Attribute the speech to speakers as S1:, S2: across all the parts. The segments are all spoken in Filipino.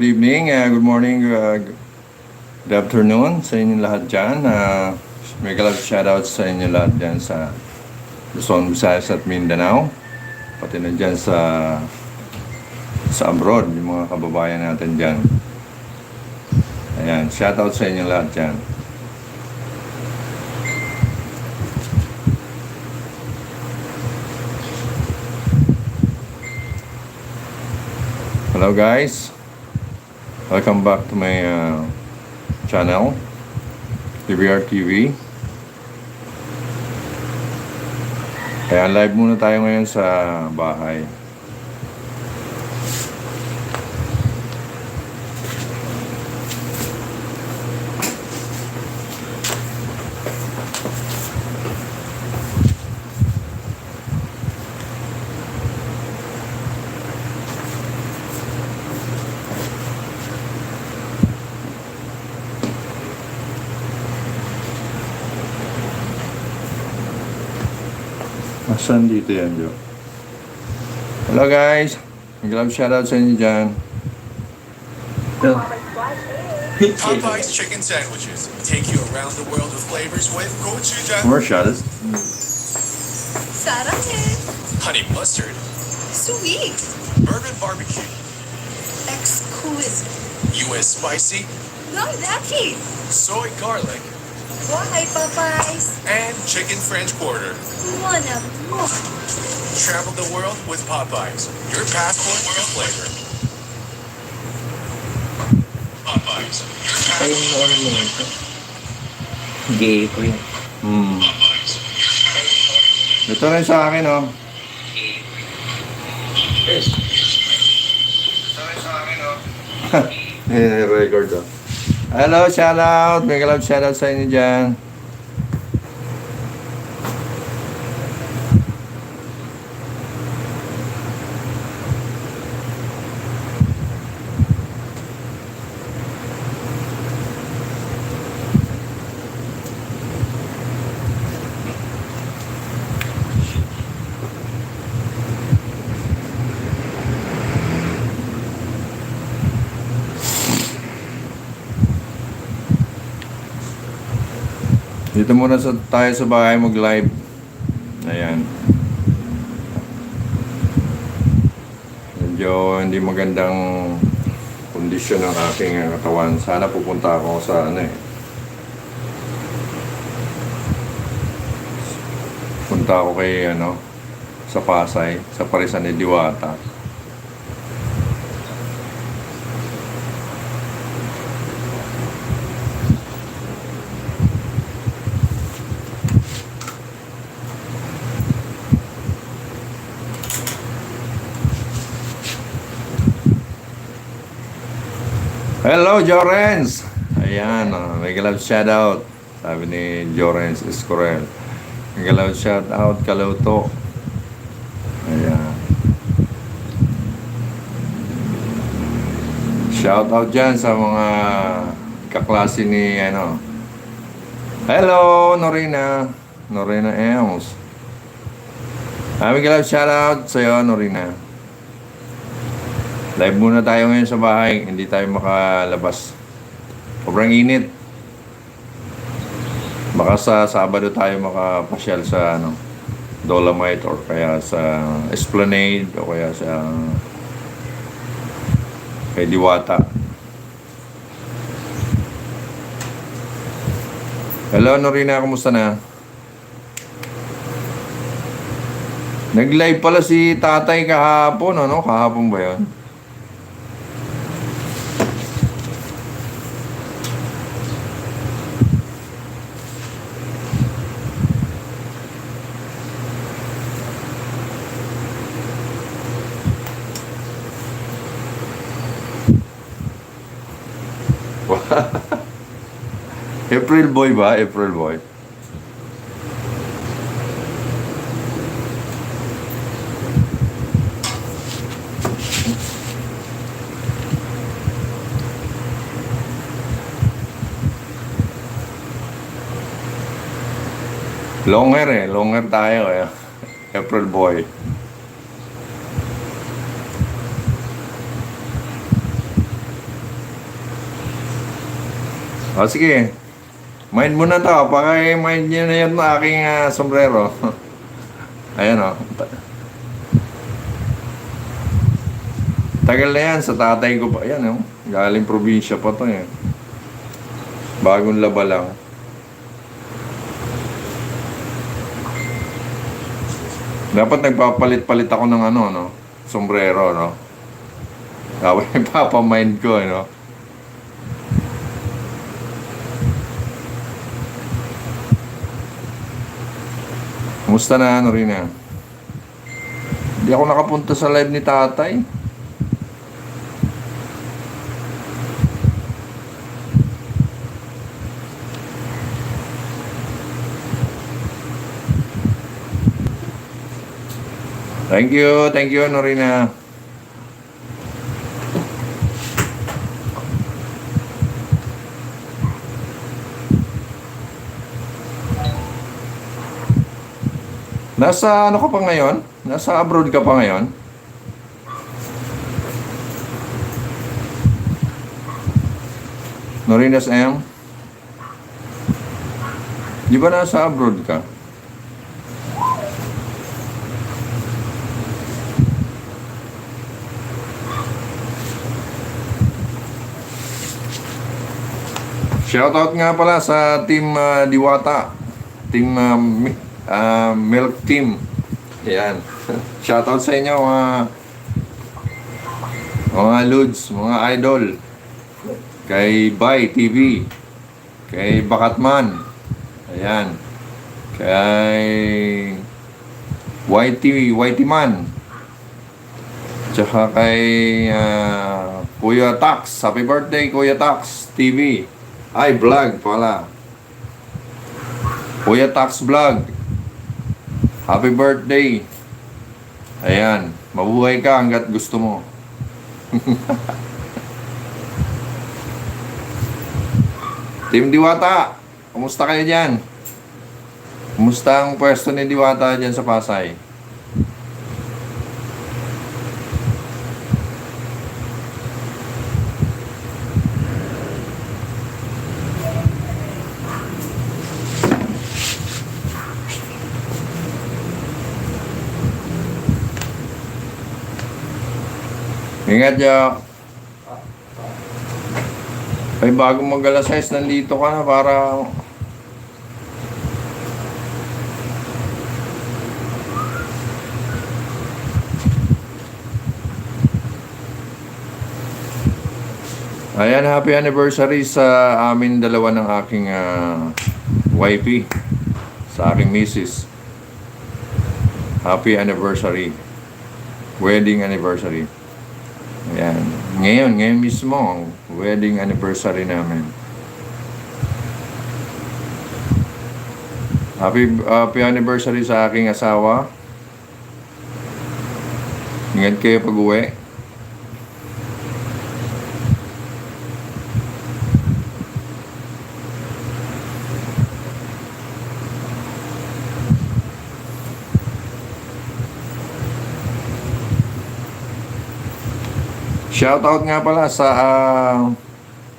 S1: Good evening, good morning, good afternoon sa inyo lahat dyan. Mega love shoutout sa inyo lahat dyan sa Luzon, Visayas at Mindanao. Pati na dyan sa abroad, yung mga kababayan natin dyan. Ayan, shoutout sa inyo lahat dyan. Hello guys. Welcome back to my channel, TVR TV. Kaya live muna tayo ngayon sa bahay. Asan dito yan, Jo? Hello guys! Mag-love shoutout sa inyo dyan.
S2: Popeye's chicken sandwiches take you around the world of flavors with gochujang,
S1: More shoutouts.
S3: 사랑해.
S2: honey mustard,
S3: Sweet.
S2: bourbon barbecue,
S3: Exquisite.
S2: U.S. spicy,
S3: Long daddy.
S2: soy garlic,
S3: Why, Popeyes?
S2: and chicken French quarter.
S3: Wanna more?
S2: Travel the world with Popeyes, your passport to flavor. Popeyes, your
S4: Ay,
S2: passport
S4: ano mo ito? Gay ko yun.
S2: Popeyes.
S1: Ito rin sa akin, oh. Record, oh. Hello, shoutout. Mega love shoutout sa inyo dyan. Dito muna tayo sa bahay mag-live. Ayan. Medyo hindi magandang kondisyon ng aking katawan. Sana pupunta ako sa punta ako kay sa Pasay, sa Parisan ni Diwata. Hello, Jorens! Ayan, mega love shoutout. Sabi ni Jorens Escorel. Mega love shoutout, Kaluto. Ayan. Shoutout dyan sa mga kaklase ni, Hello, Norina. Norina Ems. Mega love shoutout sa'yo, Norina. Live muna tayo ngayon sa bahay. Hindi tayo makalabas. Sobrang init. Baka sa Sabado tayo makapasyal sa Dolomite or kaya sa Esplanade o kaya sa kay Diwata. Hello, Norina. Kumusta na? Nag-live pala si tatay kahapon. Kahapon ba yun? April Boy ba? April Boy. Longer tayo April Boy. O sige, mind mo na to. Paki-mind nyo na yun na aking sombrero. Ayan o. Tagal na yan sa tatay ko pa. Ayan o. Galing probinsya pa to eh. Bagong laba lang. Dapat nagpapalit-palit ako ng ano, no? Sombrero, no? Tapos ipapamind ko, no? Kumusta na, ano rin na? Hindi ako nakapunta sa live ni tatay. Thank you, Norina. Nasa ano ka pa ngayon? Nasa abroad ka pa ngayon? Norinas M? Di ba nasa abroad ka? Shoutout nga pala sa team Diwata. Team Milk Team. Ayan. Shoutout sa inyo mga Lods, mga idol. Kay Bay TV. Kay Bakatman. Ayan. Kay YT Man. Tsaka kay Kuya Tax. Happy birthday, Kuya Tax TV. Ay, vlog pala. Kuya Tax Vlog. Happy birthday. Ayan. Mabuhay ka hanggat gusto mo. Team Diwata. Kumusta kayo dyan? Kumusta ang pwesto ni Diwata dyan sa Pasay? Ingat, Jo. Ay, bago mag-alas 6, nandito ka na para... Ayan, happy anniversary sa amin dalawa ng aking wifey. Sa aking misis. Happy anniversary. Wedding anniversary. Ayan. Ngayon mismo, ang wedding anniversary namin. Happy anniversary sa aking asawa. Ingat kayo pag-uwi. Shoutout nga pala sa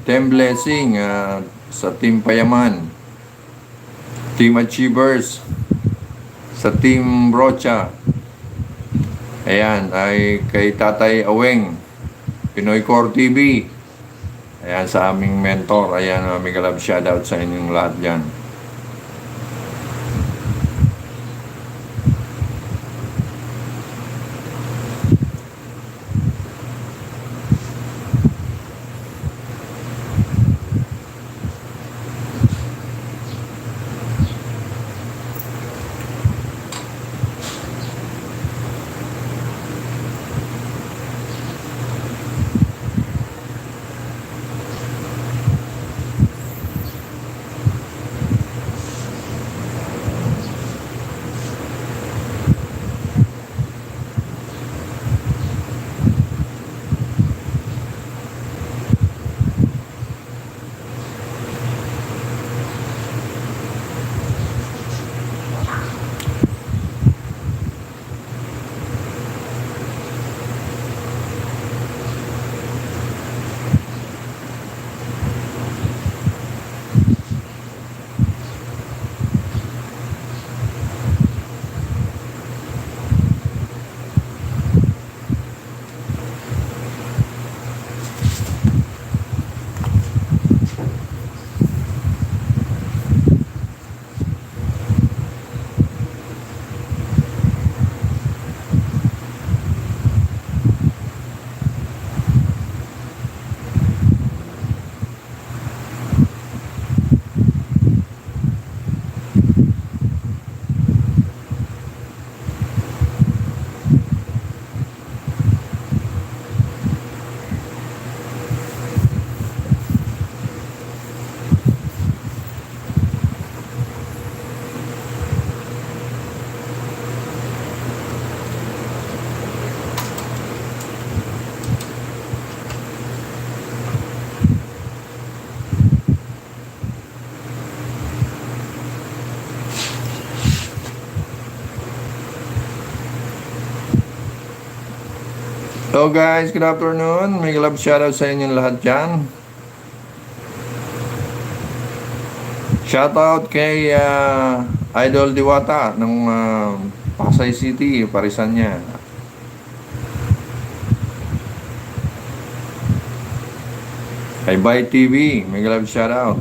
S1: Team Blessing, sa Team Payaman, Team Achievers, sa Team Rocha. Ayan, ay kay Tatay Aweng, Pinoy Core TV. Ayan, sa aming mentor. Ayan, mega love shoutout sa inyong lahat dyan. Hello guys, good afternoon. May love shoutout sa inyong lahat dyan. Shoutout kay Idol Diwata ng Pasay City, Parisan niya. Kay Bay TV, may love shoutout.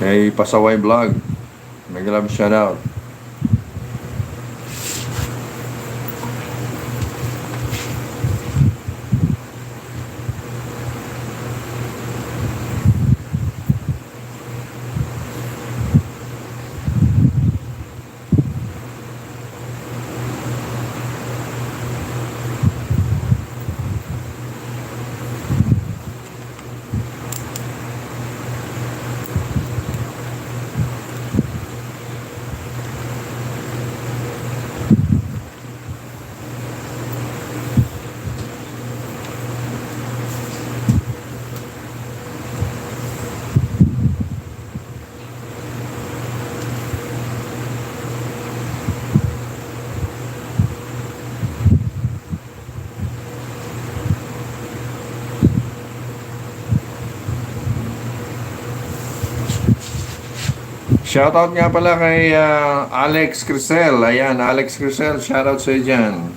S1: Kay Pasaway Vlog, may love shoutout. Shoutout nga pala kay Alex Crisel. Ayan, Alex Crisel, shoutout sa iyo dyan.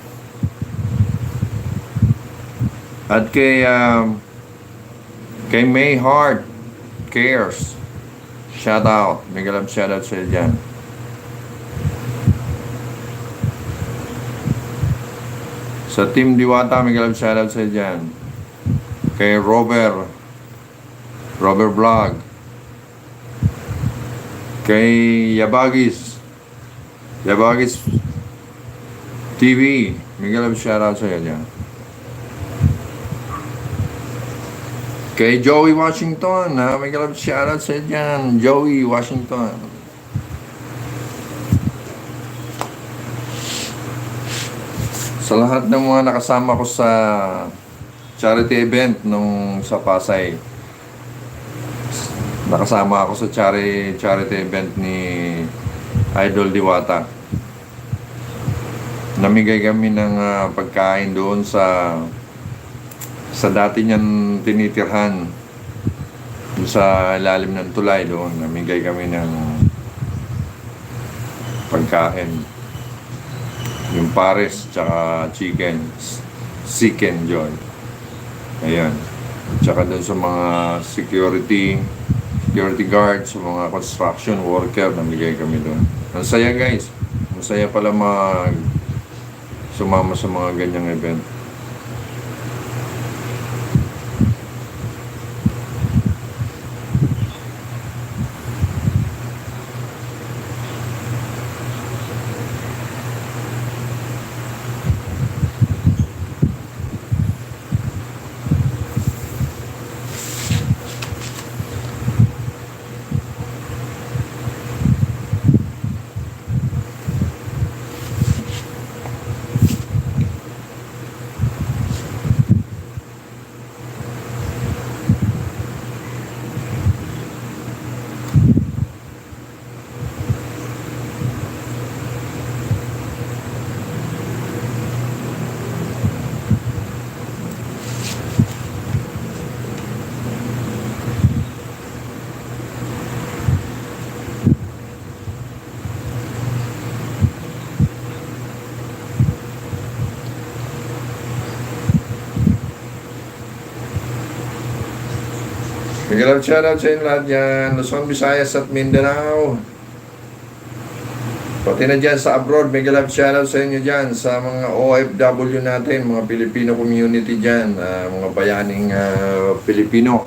S1: At kay May Heart Cares, shoutout. May galab shoutout sa iyo dyan. Sa Team Diwata, may galab shoutout sa iyo dyan. Kay Robert Vlog. Kay Yabagis TV, Miguel of shoutout sa iyo dyan. Kay Joey Washington, Miguel of shoutout sa iyo dyan. Joey Washington. Sa lahat ng mga nakasama ko sa charity event nung sa Pasay, nakasama ako sa charity event ni Idol Diwata. Namigay kami ng pagkain doon sa dati niyang tinitirhan, doon sa ilalim ng tulay doon. Namigay kami ng pagkain, yung pares tsaka chicken joy. Ayan. Tsaka doon sa mga security guards, sa mga construction worker, namigay kami doon. Ang saya guys. Masaya pala sumama sa mga ganyang event. Bigyan shoutout sa inyo lahat dyan, Luzon, Visayas at Mindanao. Pati na dyan sa abroad, may galap shoutout sa inyo dyan, sa mga OFW natin, mga Filipino community dyan, mga bayaning Filipino.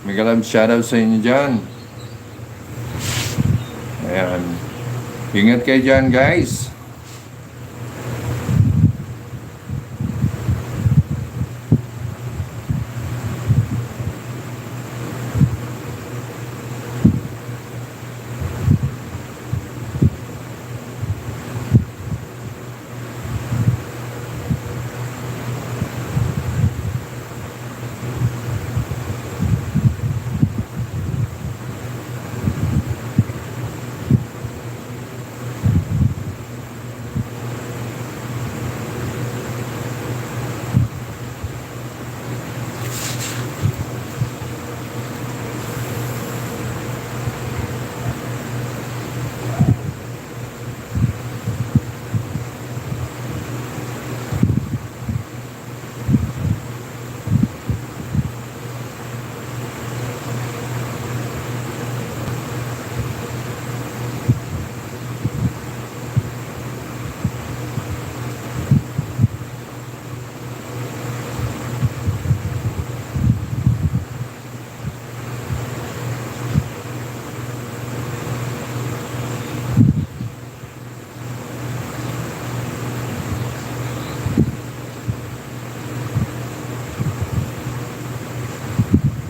S1: May galap shoutout sa inyo dyan. Ayan. Ingat kayo dyan guys.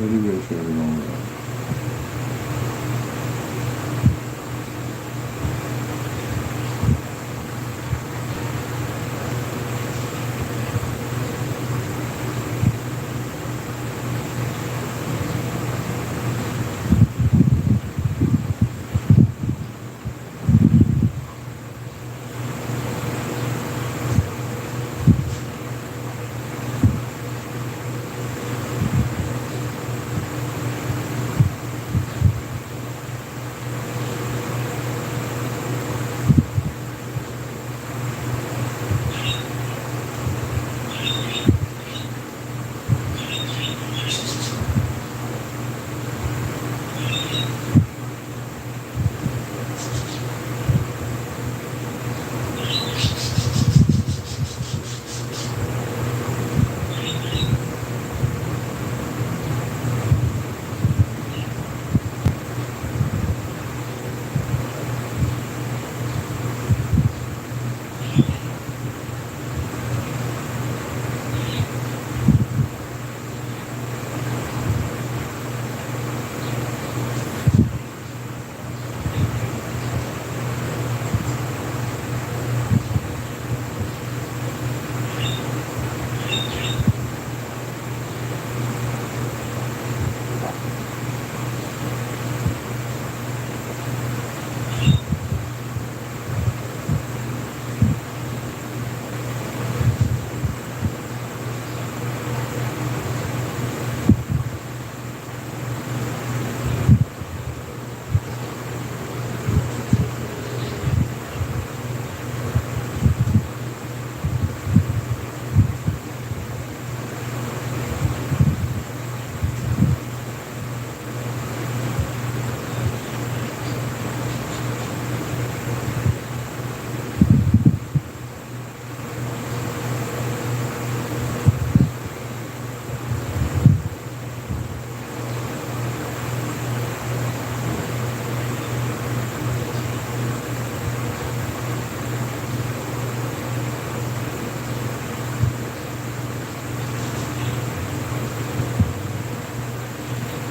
S1: Very, very sure long run.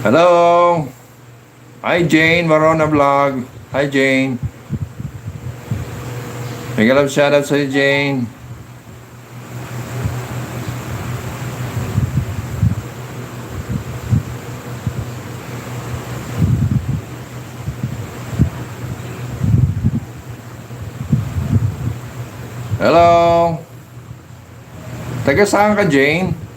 S1: Hello! Hi Jane, Varona Vlog. Hi Jane. Mega love shoutout sa'yo Jane. Hello! Taga saan ka Jane?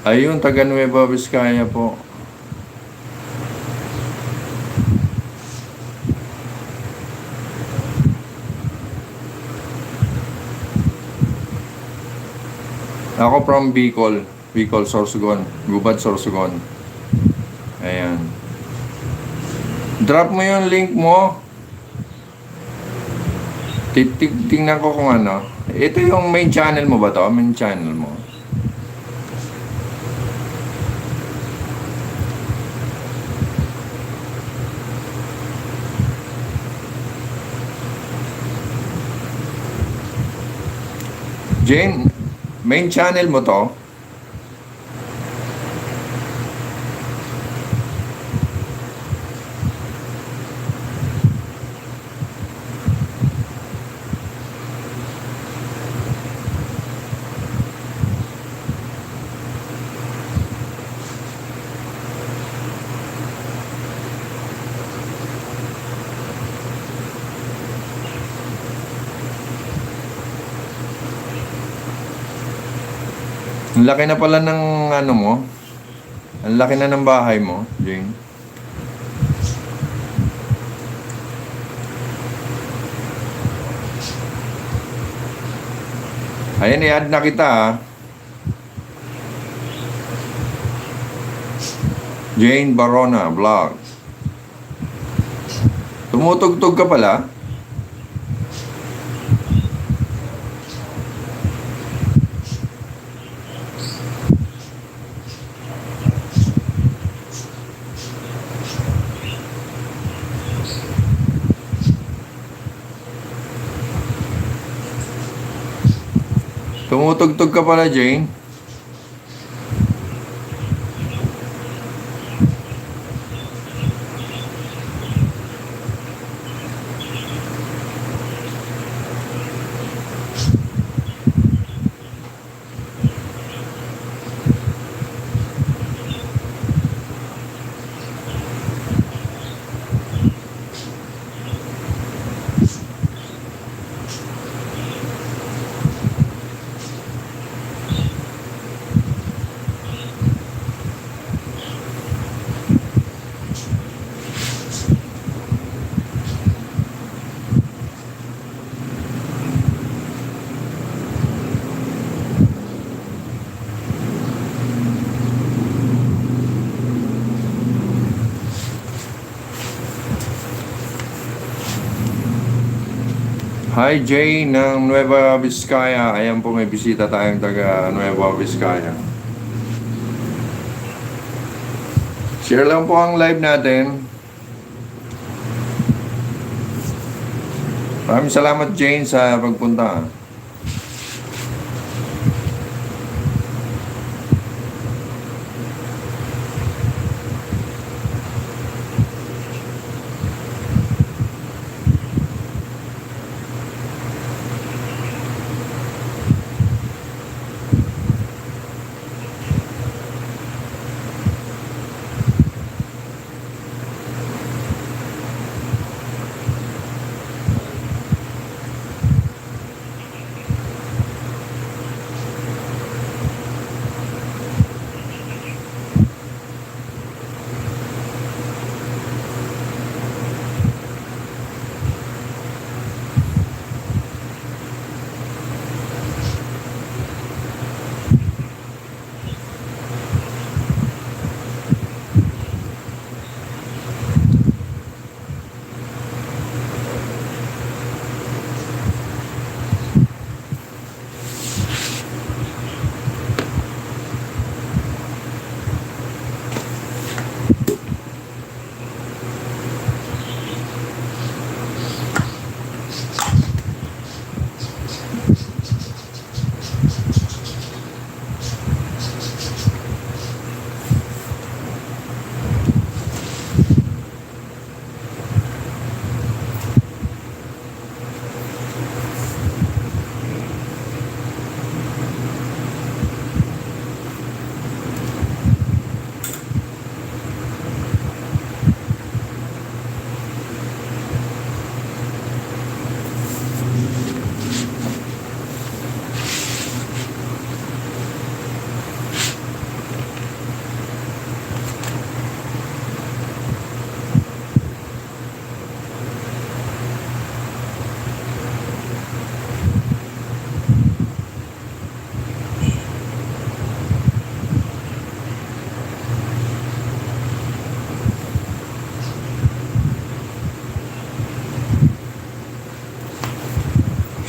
S1: Ayun, taga Nueva Vizcaya po. Ako from Bicol. Bicol, Sorsogon. Gubad, Sorsogon. Ayan. Drop mo yung link mo. Tingnan ko kung ano. Ito yung main channel mo ba to? Main channel mo. Jane, main channel mo to? Ang laki na pala ng ano mo. Ang laki na ng bahay mo, Jane. Ayan, i-add na kita ha. Jane Barona Vlog. Tumutugtog ka pala? Tumutugtog ka pala, Jane? Hi Jay ng Nueva Vizcaya. Ayan po, may bisita tayong taga Nueva Vizcaya. Share lang po ang live natin. Maraming salamat Jane sa pagpunta.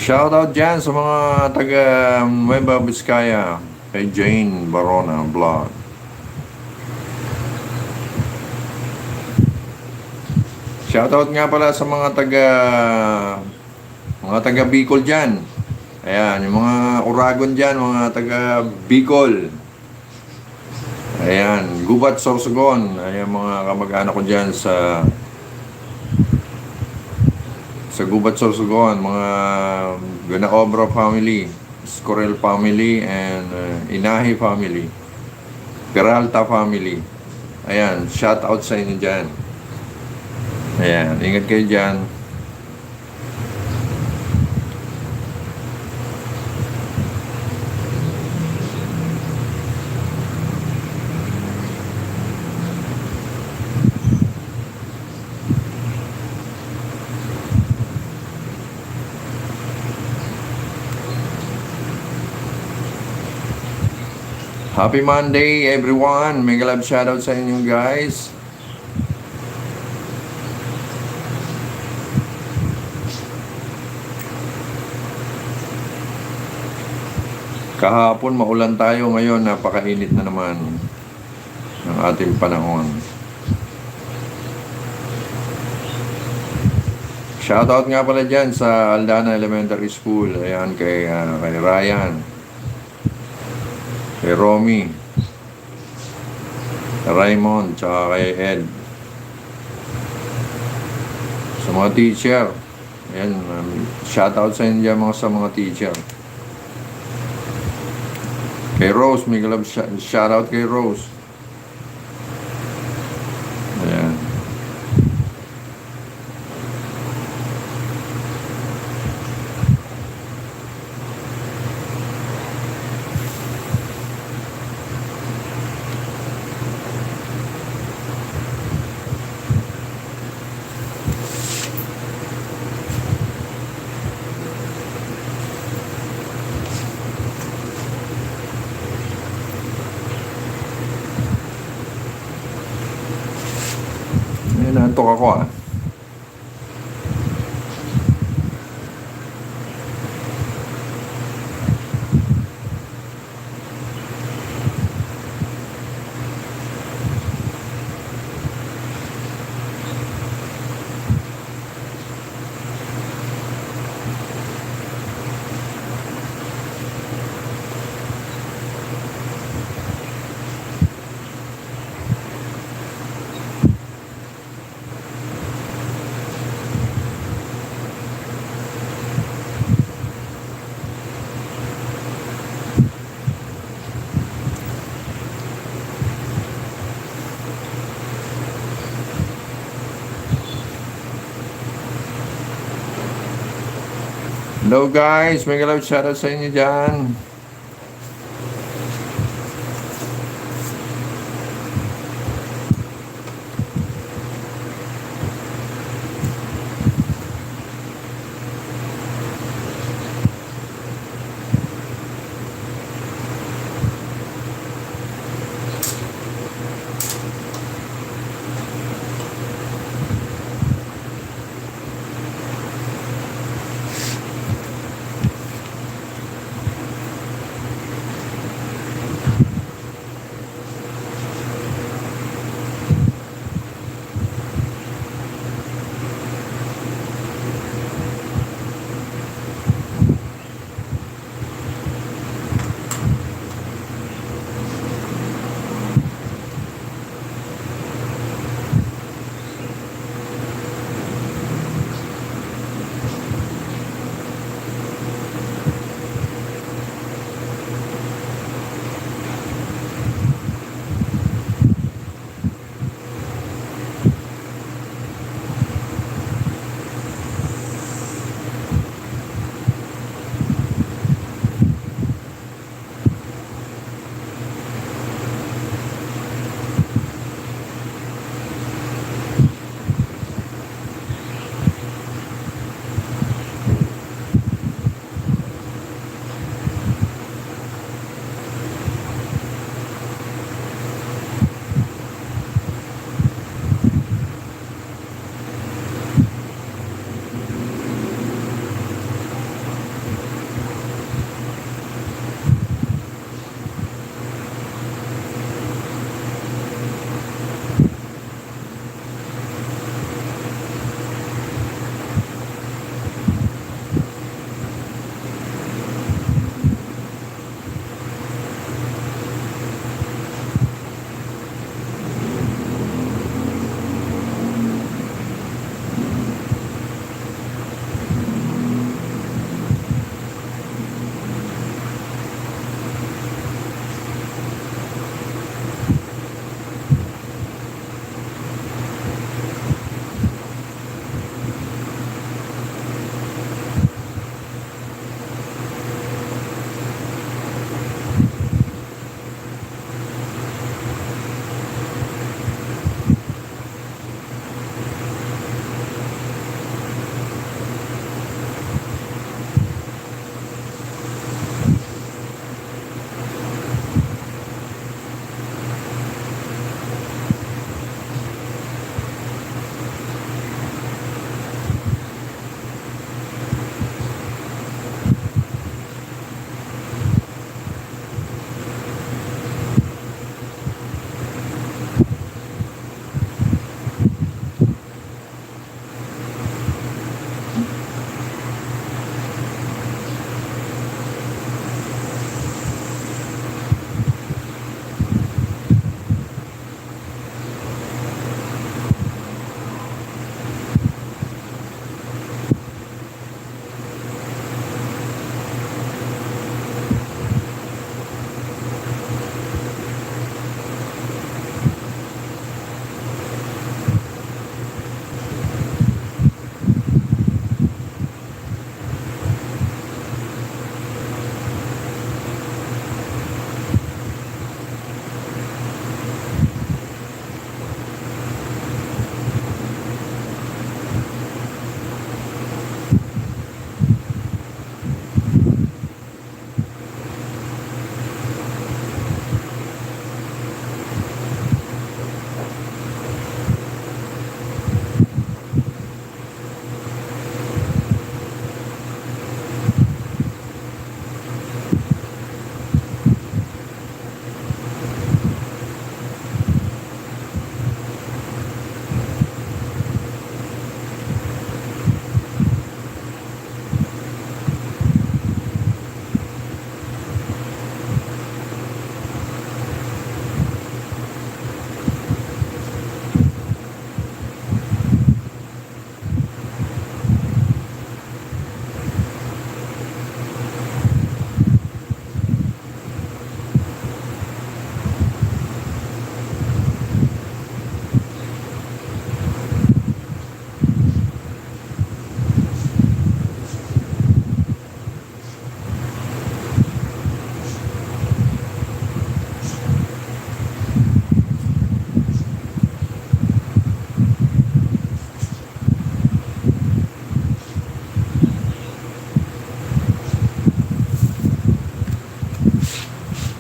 S1: Shoutout dyan sa mga taga Nueva Vizcaya kay Jane Barona Vlog. Shoutout nga pala sa mga taga Bicol dyan. Ayan, yung mga Uragon dyan, mga taga Bicol. Ayan, Gubat, Sorsogon. Ayan, mga kamag-anak ko dyan sa Gubat, Sorsogon, mga Ganaobra family, Scorel family, and Inahi family, Peralta family. Ayan, shout out sa inyo dyan. Ayan, ingat kayo dyan. Happy Monday everyone. Mega love shoutout sa inyo guys. Kahapon maulan tayo, ngayon napakainit na naman ng ating panahon. Shoutout nga pala dyan sa Aldana Elementary School. Ayan kay Ryan, kay Romy, kay Raymond, tsaka kay Ed. Sa mga teacher. Ayan, shoutout sa inyo dyan sa mga teacher. Kay Rose, may love shoutout kay Rose. Ayan. Naantok ako ah. Hello guys, may love shoutout sa inyo dyan.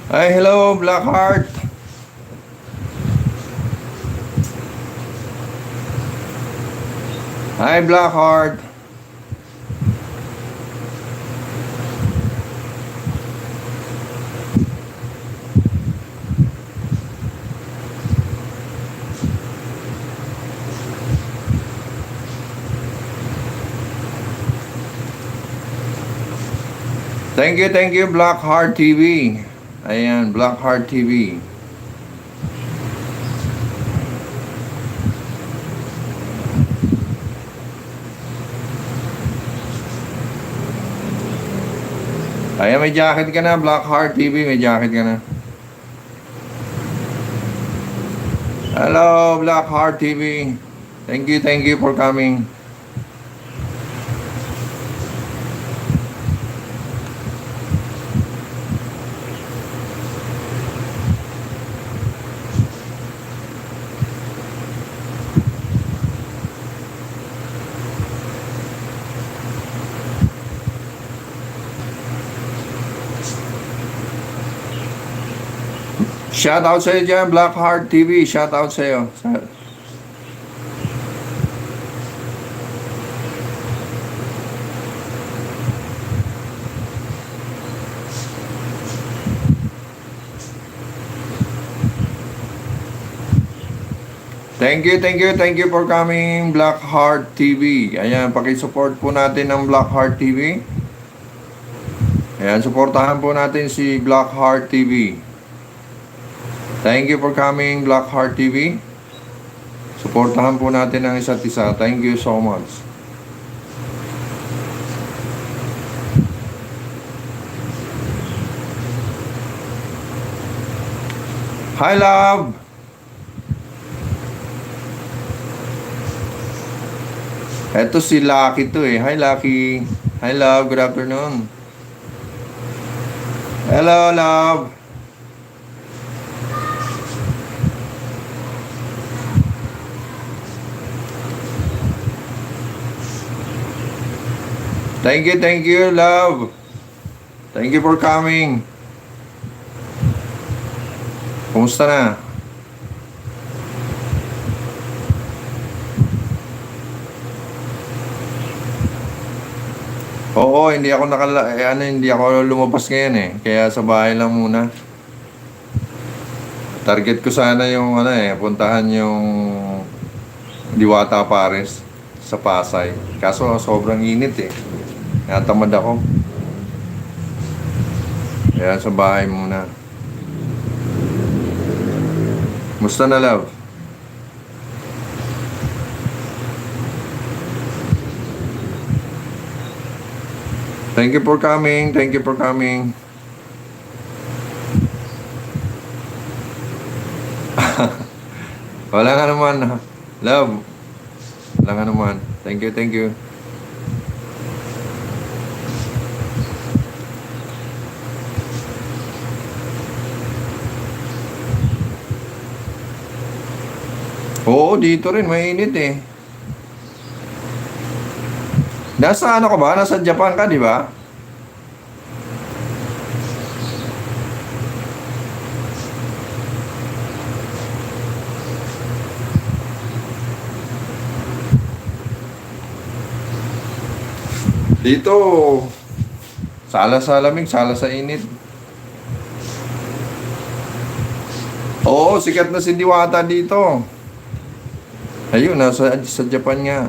S1: Hi, hello, Blackheart. Hi, Blackheart. Thank you, Blackheart TV. Ayan, Blackheart TV. Ayan, may jacket ka na, Blackheart TV, may jacket ka na. Hello, Blackheart TV. Thank you for coming. Shout out sa'yo dyan, Blackheart TV. Shout out sa'yo. Thank you for coming, Blackheart TV. Ayan, pakisupport po natin ng Blackheart TV. Ayan, supportahan po natin si Blackheart TV. Thank you for coming, Blackheart TV. Suportahan po natin ang isa't isa. Thank you so much. Hi, love. Eto si Lucky to eh. Hi, Lucky. Hi, love. Good afternoon. Hello, love. Thank you, love. Thank you for coming. Kumusta na? Oo, hindi ako hindi ako lumabas ngayon eh. Kaya sa bahay lang muna. Target ko sana yung puntahan yung Diwata Pares sa Pasay. Kaso sobrang init eh. Natamad ako. Kaya sa bahay muna. Musta na, love? Thank you for coming. Thank you for coming. Wala nga naman. Love. Wala nga naman. Thank you. Oo, dito rin. Mainit eh. Nasa ano ka ba? Nasa Japan ka, di ba? Dito, sala sa lamig, sala sa init. Oo, sikat na si Diwata dito. Ayun, sa Japan nga.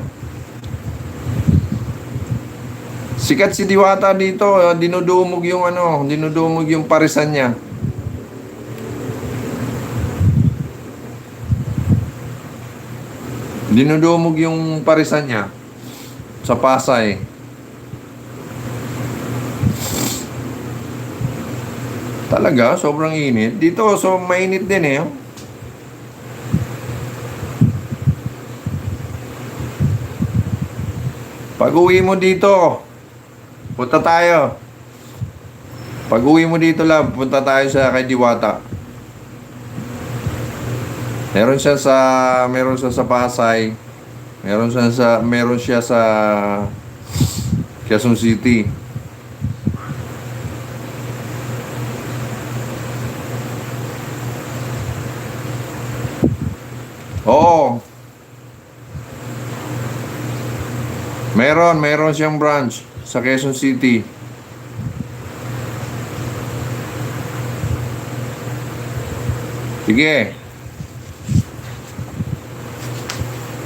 S1: Sikat si Diwata dito, dinudumog yung parisan niya. Dinudumog yung parisan niya sa Pasay. Talaga, sobrang init. Dito, so mainit din eh. Pag-uwi mo dito, punta tayo. Pag-uwi mo dito, love, punta tayo sa kay Diwata. Meron siya sa Pasay. Meron siya sa Quezon City. Oo. Meron siyang branch sa Quezon City. Sige.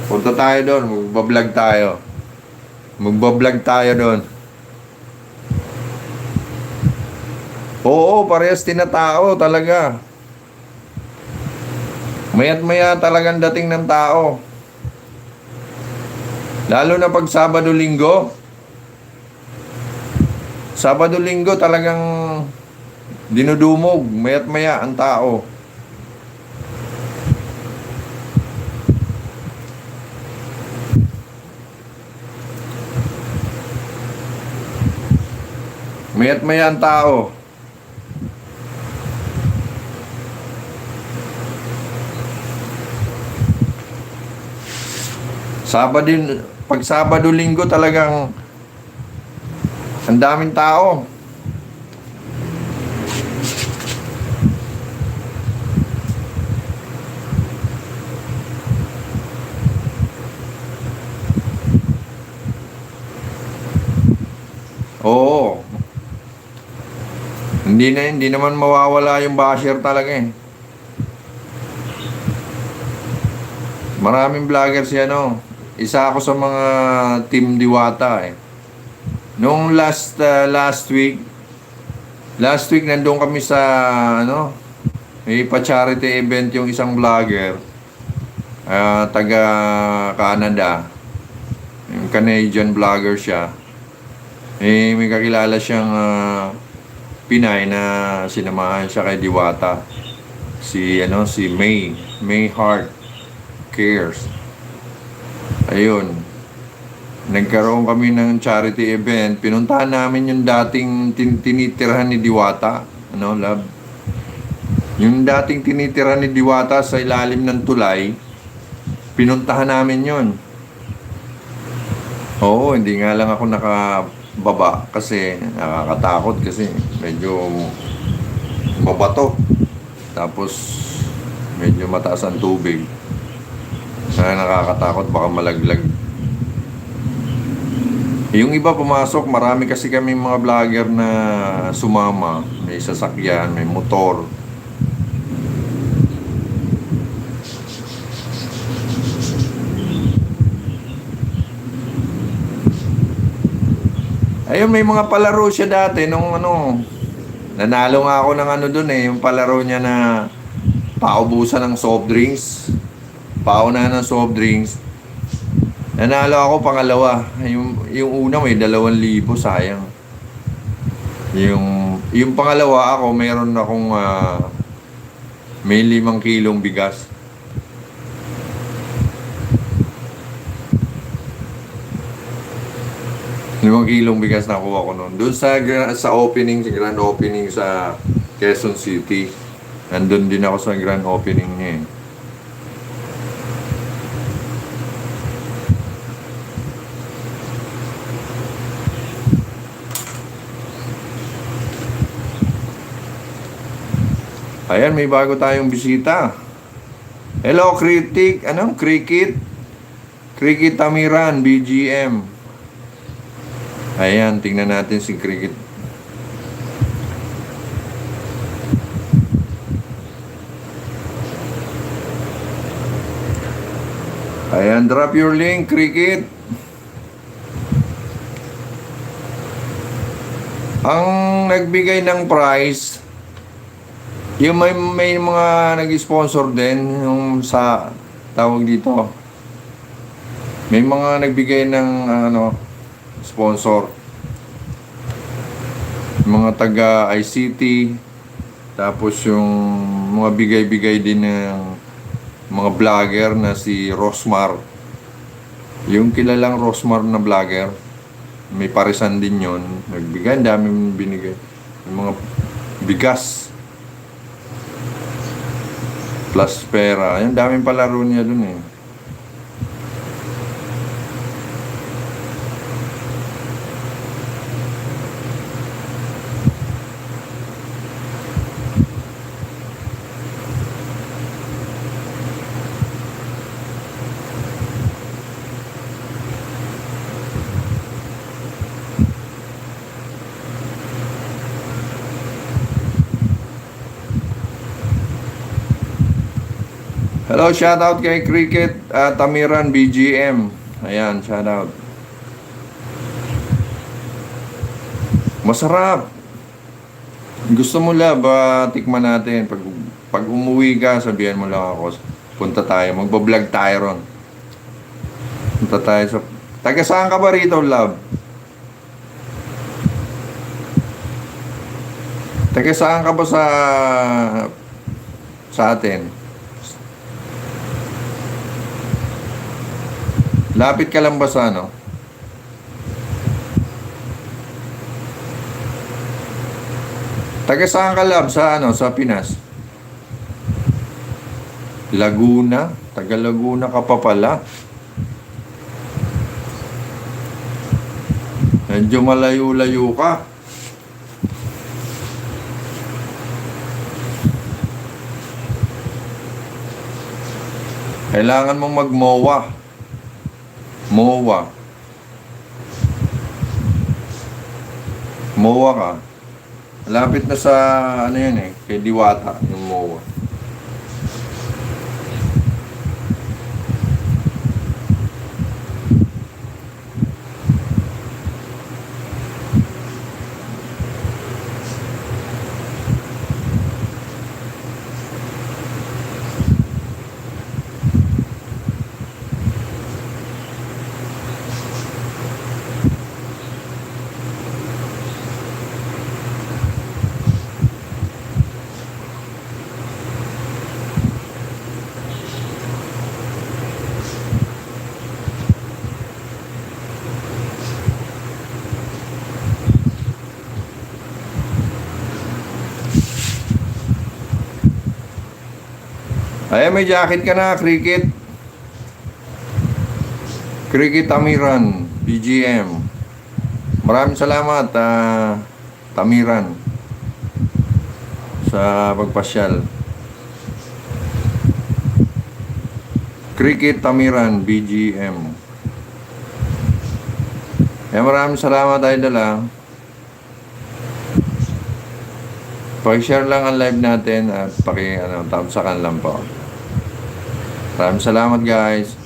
S1: Punta tayo doon, magbablog tayo. Magbablog tayo doon. Oo, parehas tinatao talaga. Maya't maya talagang dating ng tao. Lalo na pag Sabado-Linggo. Sabado-Linggo talagang dinudumog. Maya't maya ang tao. Maya't maya ang tao. Pag Sabado-Linggo talagang ang daming tao. Oo. Hindi naman mawawala yung basher talaga eh. Maraming vlogger si ano. Isa ako sa mga team Diwata eh. Nung last week nandun kami sa ano, may pa-charity event yung isang vlogger, taga Canada. Yung Canadian vlogger siya. May kakilala siyang Pinay na sinamahan siya kay Diwata. Si May Heart Cares. Ayun. Nagkaroon kami ng charity event. Pinuntahan namin yung dating tinitirahan ni Diwata. Ano, love? Yung dating tinitirahan ni Diwata sa ilalim ng tulay, pinuntahan namin yun. Oo, hindi nga lang ako nakababa kasi nakakatakot kasi medyo mabato. Tapos medyo mataas ang tubig. Nakakatakot, baka malaglag. Yung iba pumasok, marami kasi kami mga vlogger na sumama. May sasakyan, may motor. Ayun, may mga palaro siya dati nung ano. Nanalo nga ako ng ano dun eh, yung palaro niya na paubusan ng soft drinks. Pauna ng soft drinks. Nanalo ako pangalawa. Yung una may 2,000, sayang. Yung pangalawa ako, mayroon akong may 5 kilong bigas. Limang kilong bigas nakuha ko noon. Doon sa opening, sa grand opening sa Quezon City. Nandun din ako sa grand opening niya eh. Ayan, may bago tayong bisita. Hello, Critic. Cricket? Cricket Tamiran, BGM. Ayan, tingnan natin si Cricket. Ayan, drop your link, Cricket. Ang nagbigay ng prize, yung may mga nag-sponsor din yung sa tawag dito. May mga nagbigay ng sponsor. Mga taga ICT, tapos yung mga bigay-bigay din ng mga vlogger na si Rosmar. Yung kilalang Rosmar na vlogger, may parisan din yon. Nagbigay, daming binigay. Yung mga bigas. Plus pera. Yung daming palaro niya dun eh. Hello, shoutout kay Cricket Tamiran BGM. Ayan, shoutout. Masarap. Gusto mo lab, tikman natin. Pag umuwi ka, sabihan mo lang ako. Punta tayo, magbablog tayo ron. Punta tayo sa... Taga saan ka ba rito, love? Taga saan ka ba sa atin? Lapit ka lang ba sa ano? Taga saan ka, love? Sa ano? Sa Pinas? Laguna? Taga Laguna ka pa pala. Medyo malayo-layo ka. Kailangan mong mag-MOA. MOA. MOA ka. Malapit na sa ano yan eh, kay Diwata, yung MOA. Ay, may jacket ka na, Cricket. Cricket Tamiran, BGM. Maraming salamat, Tamiran, sa pagpasyal. Cricket Tamiran, BGM. Maraming salamat, idol. Pag-share lang ang live natin at tamsakan lang po. Maraming salamat, guys.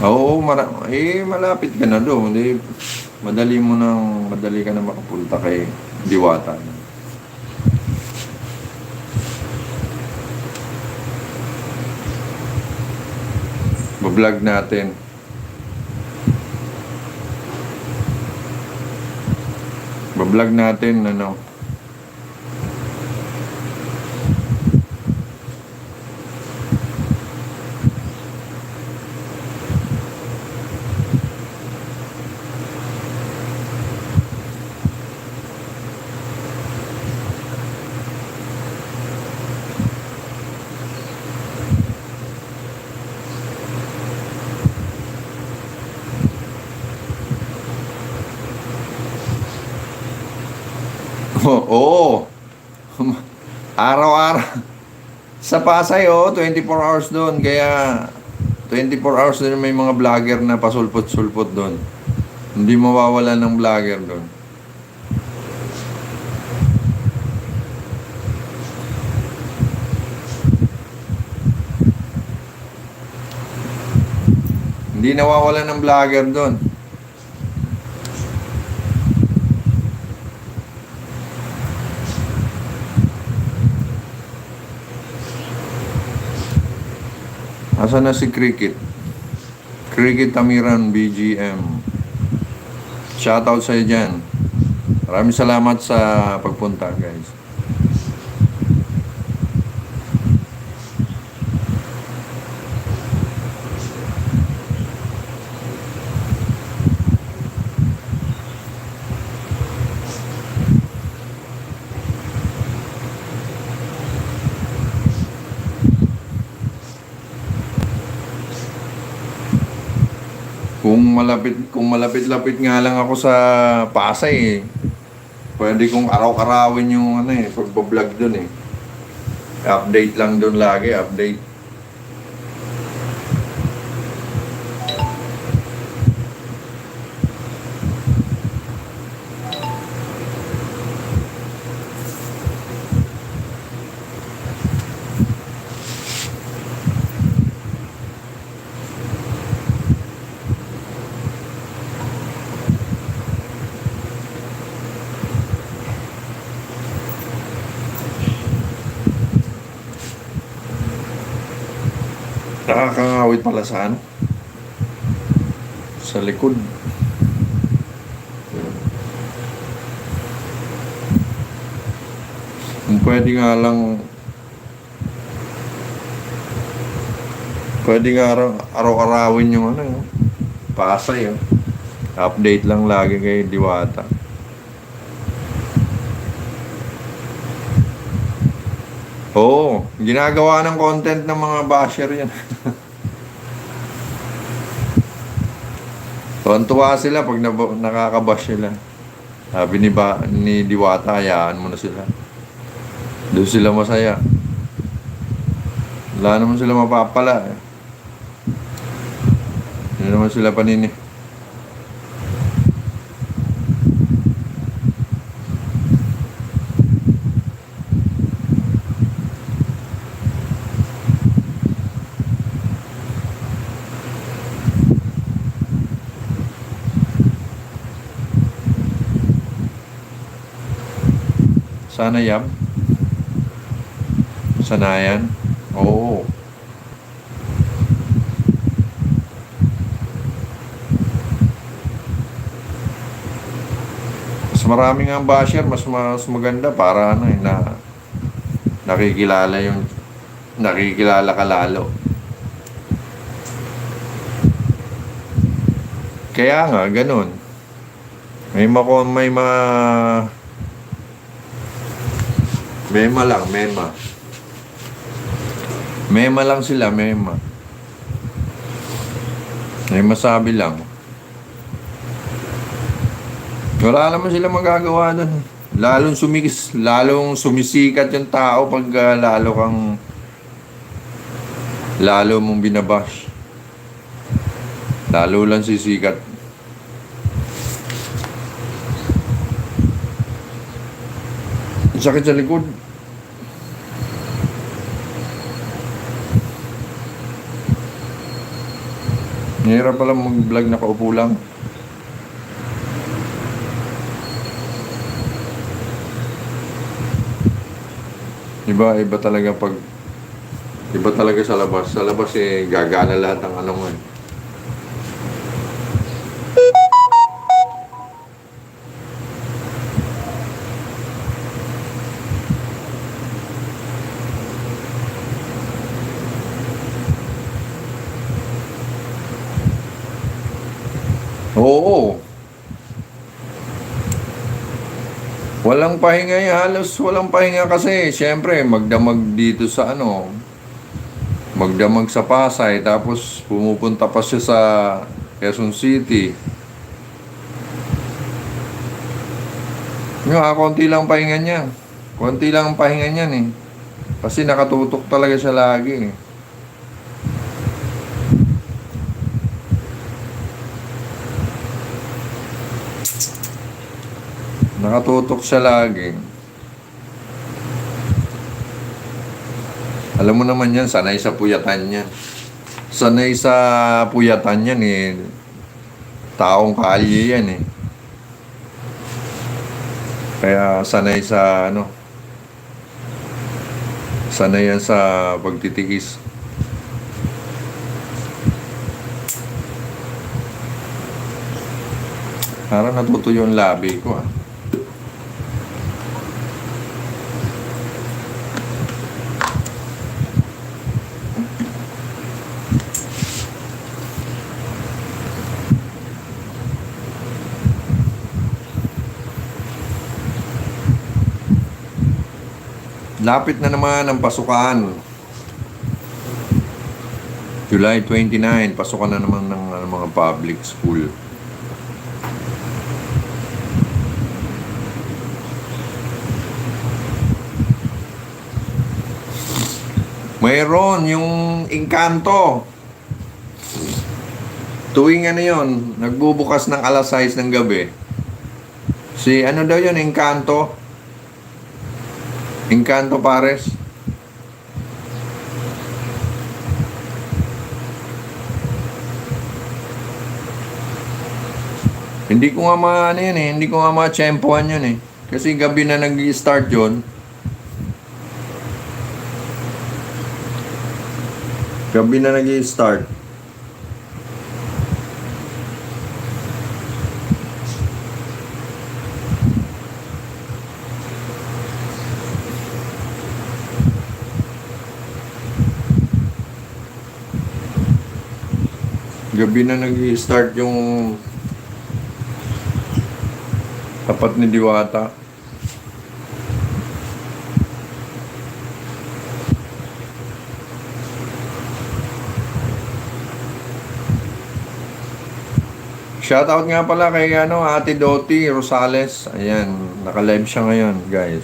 S1: Oo, malapit ka na doon. Madali ka na makapunta kay Diwata. Bablog natin. Bablog natin, ano. Oo. Araw-araw. Sa Pasay, 24 hours doon. Kaya 24 hours doon may mga vlogger na pasulpot-sulpot doon. Hindi mawawala ng vlogger doon. Hindi nawawala ng vlogger doon. Asa na si Cricket? Cricket Tamiran BGM. Shoutout sa iyo dyan. Maraming salamat sa pagpunta, guys. Kung malapit-lapit nga lang ako sa Pasay, pwede kong araw-arawin yung pagbablog doon eh. Update lang doon lagi, update. Nakakangawit pala sa ano? Sa likod. Kung pwede nga lang, pwede nga araw-arawin yung ano yun. Pasay yun. Update lang lagi kay Diwata. Oo, ginagawa ng content ng mga basher yan. Tuwan-tuwa sila pag nakakabash sila. Sabi ni Diwata, hayaan mo na sila. Doon sila masaya. Wala naman sila mapapala. Hindi naman sila panini. Sana yam. Sanayan. Oo. Mas marami nga ang basher, mas maganda para ano nakikilala ka lalo. Kaya nga ganun. Mema lang, mema. Mema lang sila, mema. May masabi lang. Wala naman sila magagawa doon. Lalong sumisikat yung tao pag lalo mong binabash. Lalo lang sisikat. Ang sakit sa likod. Hirap pala mag-vlog na kaupo lang. Iba talaga sa labas. Sa labas gagana lahat ng ano mo eh. Oo. Walang pahinga halos walang pahinga kasi syempre magdamag dito sa magdamag sa Pasay tapos pumupunta pa siya sa Quezon City. Konti lang pahinga niya. Konti lang ang pahinga niyan eh. Kasi nakatutok talaga siya lagi eh. Nakatutok siya lagi. Alam mo naman yan, sanay sa puyatan yan. Sanay sa puyatan yan eh. Taong kalye yan eh. Kaya sanay sa sanay yan sa pagtitiis. Parang natutuyo yung labi ko ah. Lapit na naman ang pasukan. July 29, pasukan na naman ng mga public school. Mayroon yung Encanto. Tuwing yun, nagbubukas ng alas 6 ng gabi. Si daw yun, Encanto. Encanto Pares. Hindi ko nga hindi ko nga ma-tsempohan yun eh. Kasi gabi na nag-start yun. Gabi na nag-i-start. Gabi na nag-i-start yung tapat ni Diwata. Shoutout nga pala kay Ate Doti Rosales. Ayan, naka-live siya ngayon, guys.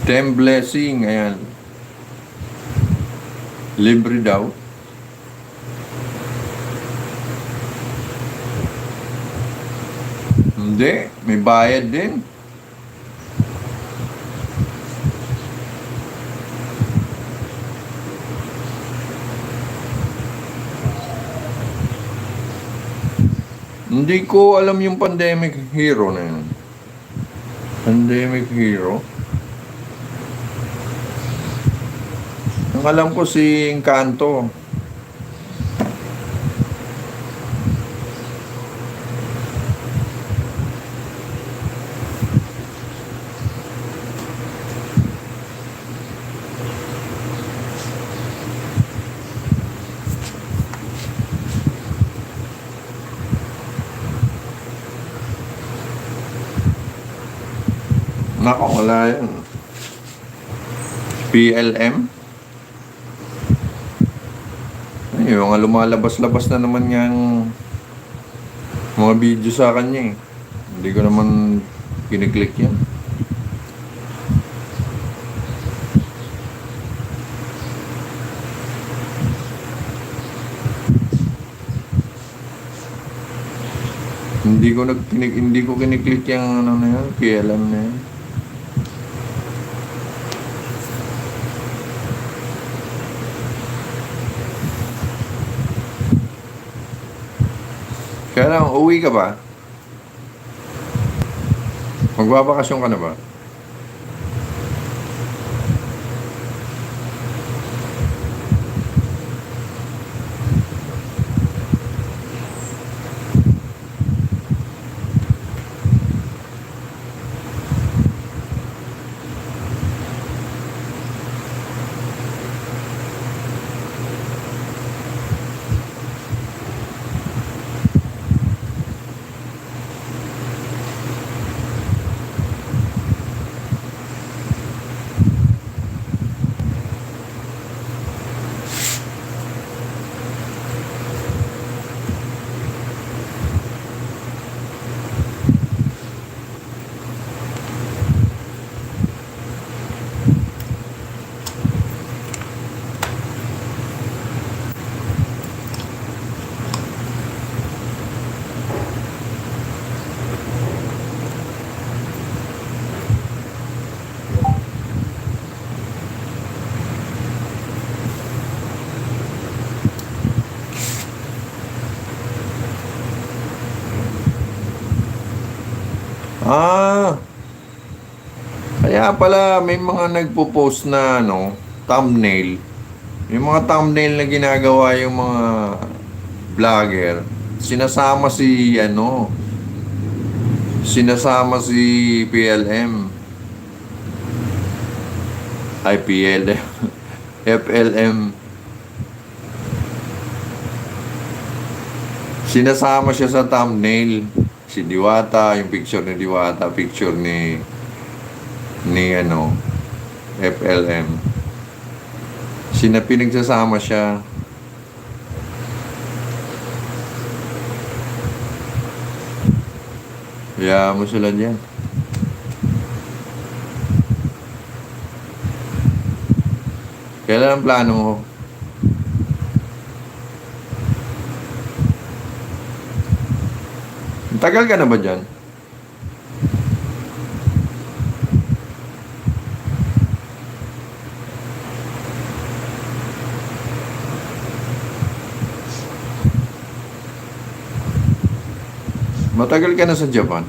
S1: Tem Blessing, ayan. Libre daw. Hindi, may bayad din. Hindi ko alam yung Pandemic Hero na yun. Pandemic Hero? Ang alam ko si Encanto. Nako, wala yan. PLM? Ay, yung mga lumalabas-labas na naman yung mga video sa kanya eh. Hindi ko naman kiniklik yan. Hindi ko kiniklik yung ano na yan, PLM na yan. Kaya lang, uwi ka ba? Magbabakasyon ka na ba? Kaya pala may mga nagpo-post na thumbnail. Yung mga thumbnail na ginagawa yung mga vlogger, sinasama si PLM. Ay, PLM. FLM. Sinasama siya sa thumbnail. Si Diwata, yung picture ni Diwata, picture ni FLM. Pinagsasama siya. Kaya mo sila dyan. Kailan ang plano mo? Tagal ka na ba dyan? Matagal ka na sa Japan?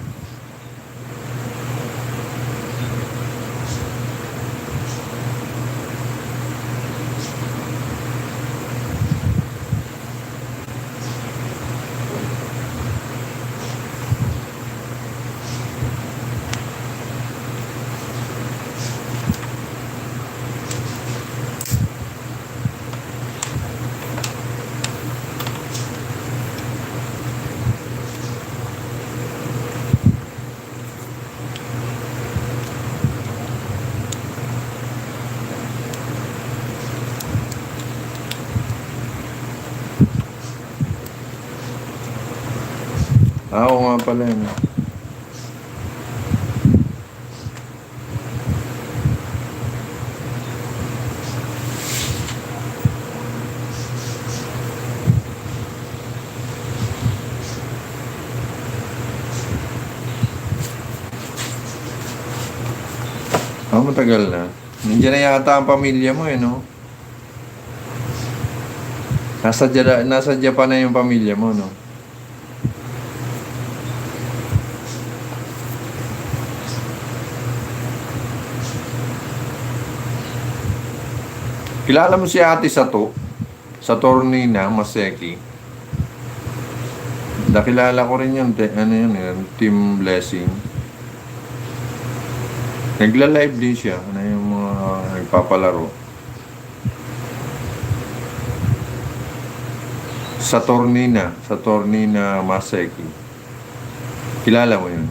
S1: Oo nga pala yun. Matagal na. Nandiyan na yata ang pamilya mo no? Nasa Japan na yung pamilya mo, no? Kilala mo si Ate Saturnina Maseki. Nakilala ko rin yun, Team Blessing. Nagla-live din siya, yung mga nagpapalaro. Saturnina Maseki. Kilala mo yun?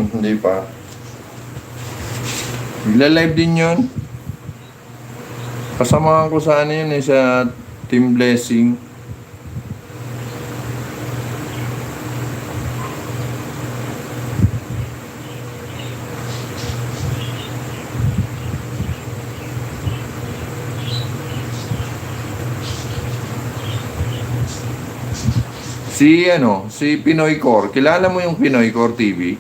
S1: Hindi pa. Nagla-live din yun. Kasama ko sa yun sa Team Blessing. Si Pinoy Core. Kilala mo yung Pinoy Core TV?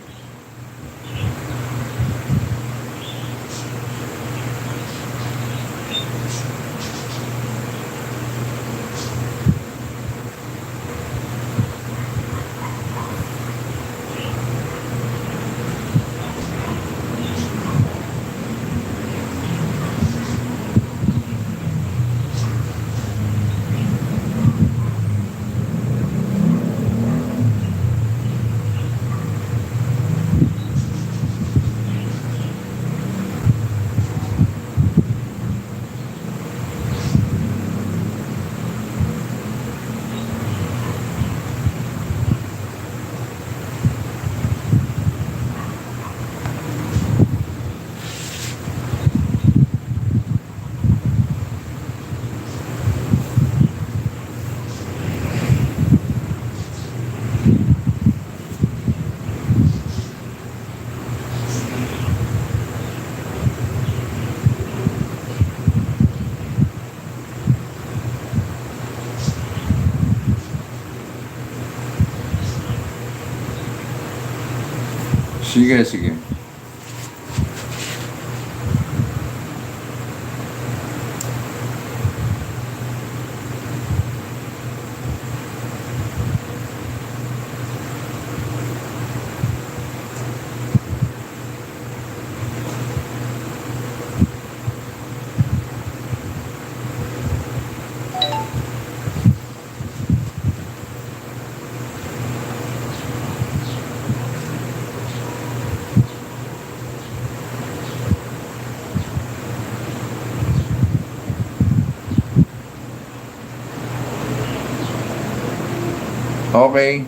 S1: Sige, sige. Okay.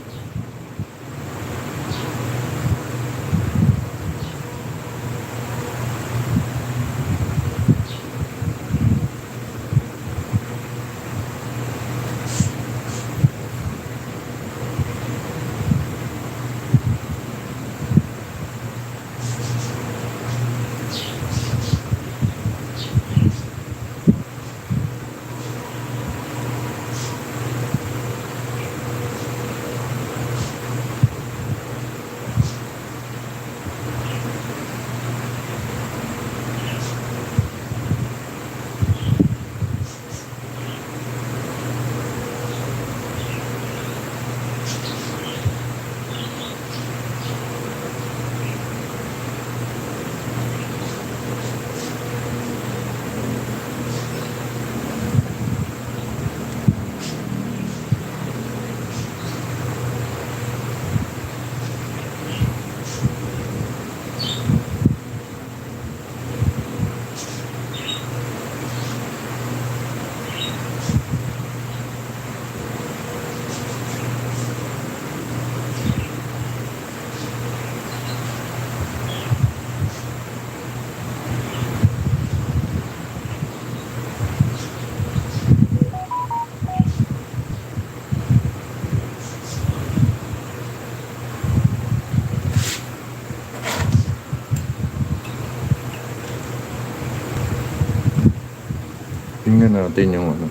S1: Tingnan natin yung ano.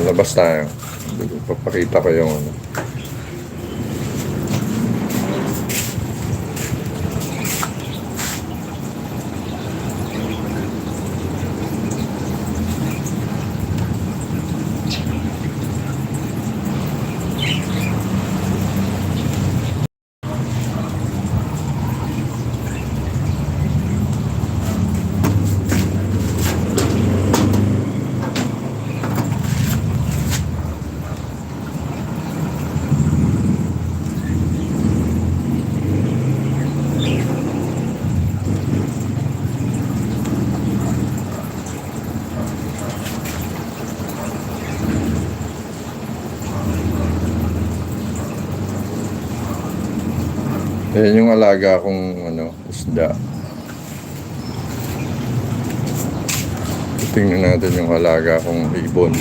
S1: Labas tayo. Papakita ko yung ano. Ayan yung alaga kong ano, isda. Tingnan natin yung alaga kong ibon.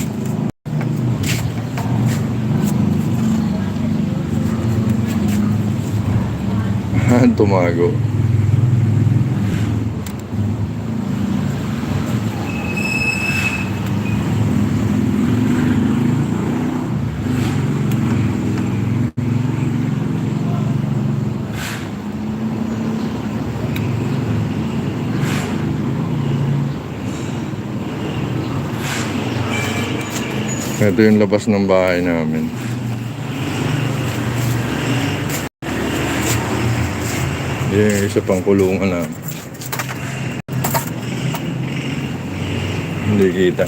S1: Tumago. Ito yung labas ng bahay namin. Yan yung isa pang kulungan namin. Hindi kita.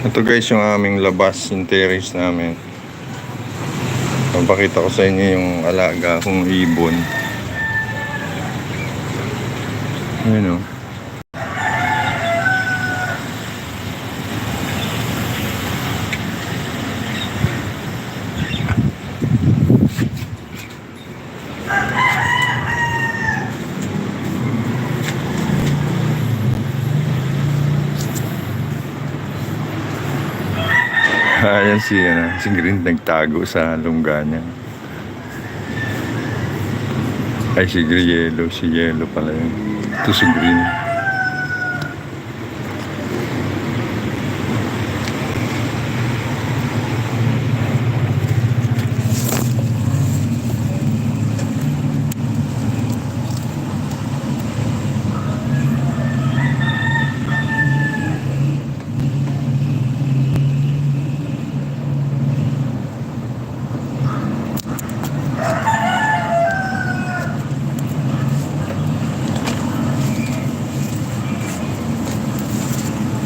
S1: Ito guys yung aming labas, yung terrace namin. Papakita ko sa inyo yung alaga kong ibon. Ayan o. Ayan si Green nagtago sa lungga niya. Ay si Yellow pala yun. Ito si Green.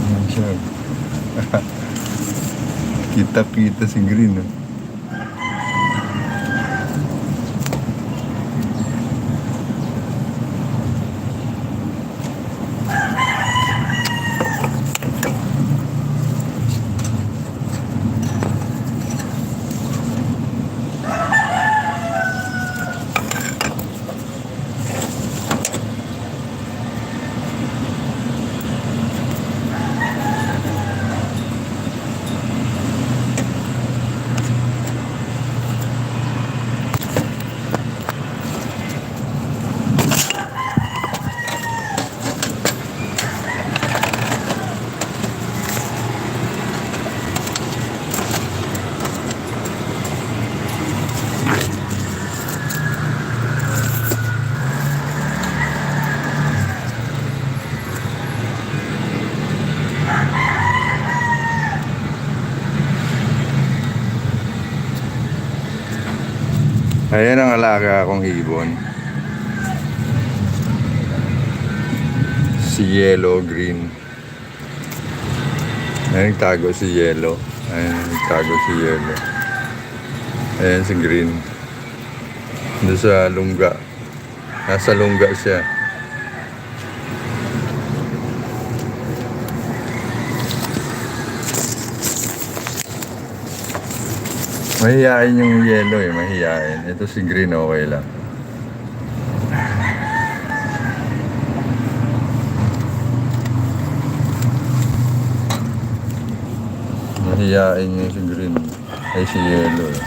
S1: Ayan siya. Kita-kita si Green. Oh. Ayan ang alaga kong ibon. Si Yellow, Green. Ayan nagtago si Yellow. Ayan nagtago si Yellow. Ayan si Green. Doon sa lungga. Nasa lungga siya. Mahihain yung Yellow eh, mahihain. Ito si Green, okay lang. Mahihain yung si Green. Ay si Yellow eh.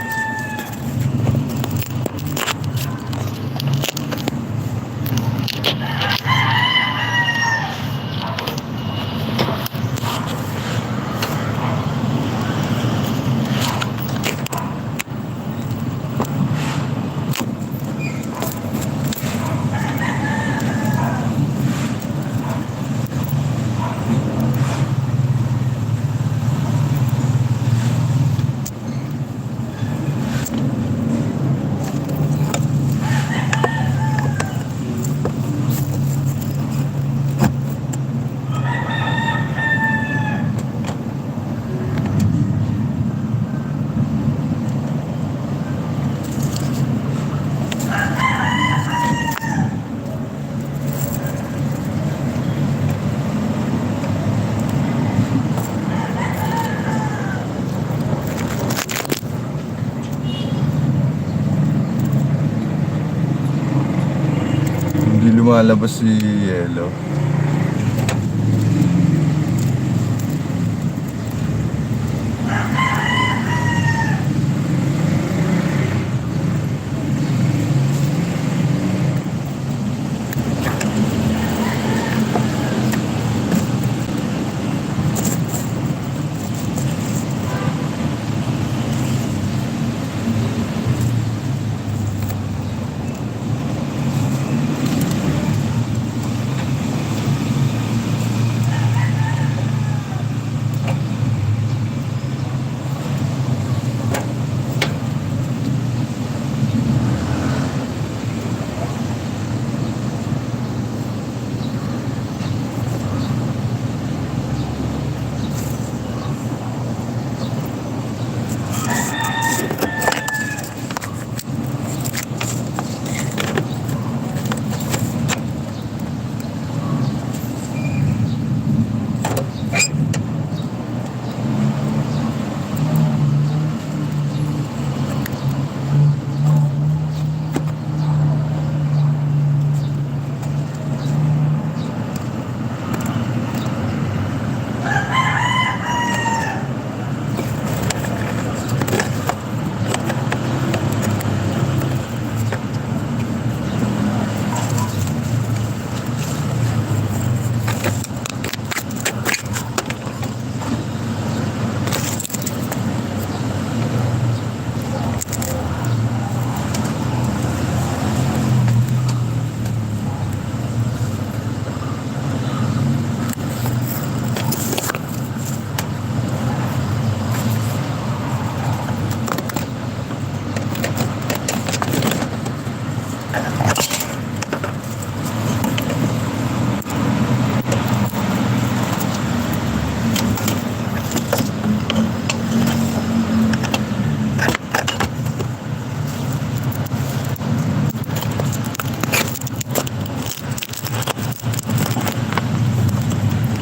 S1: Hindi lumalabas si Yellow.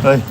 S1: Ay.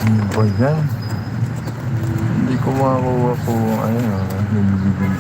S1: Ano ba yan? Hindi ko makakuha po. Ayun, nabibigyan.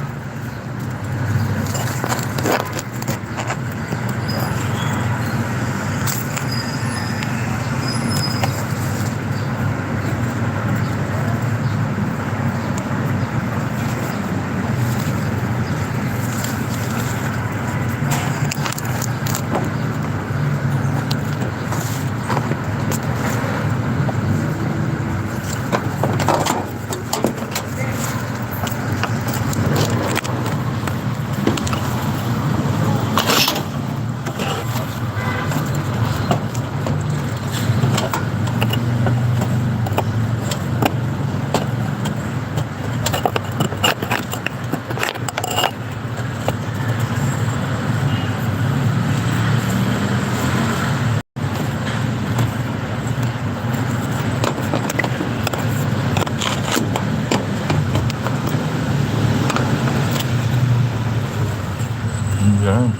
S1: Yan.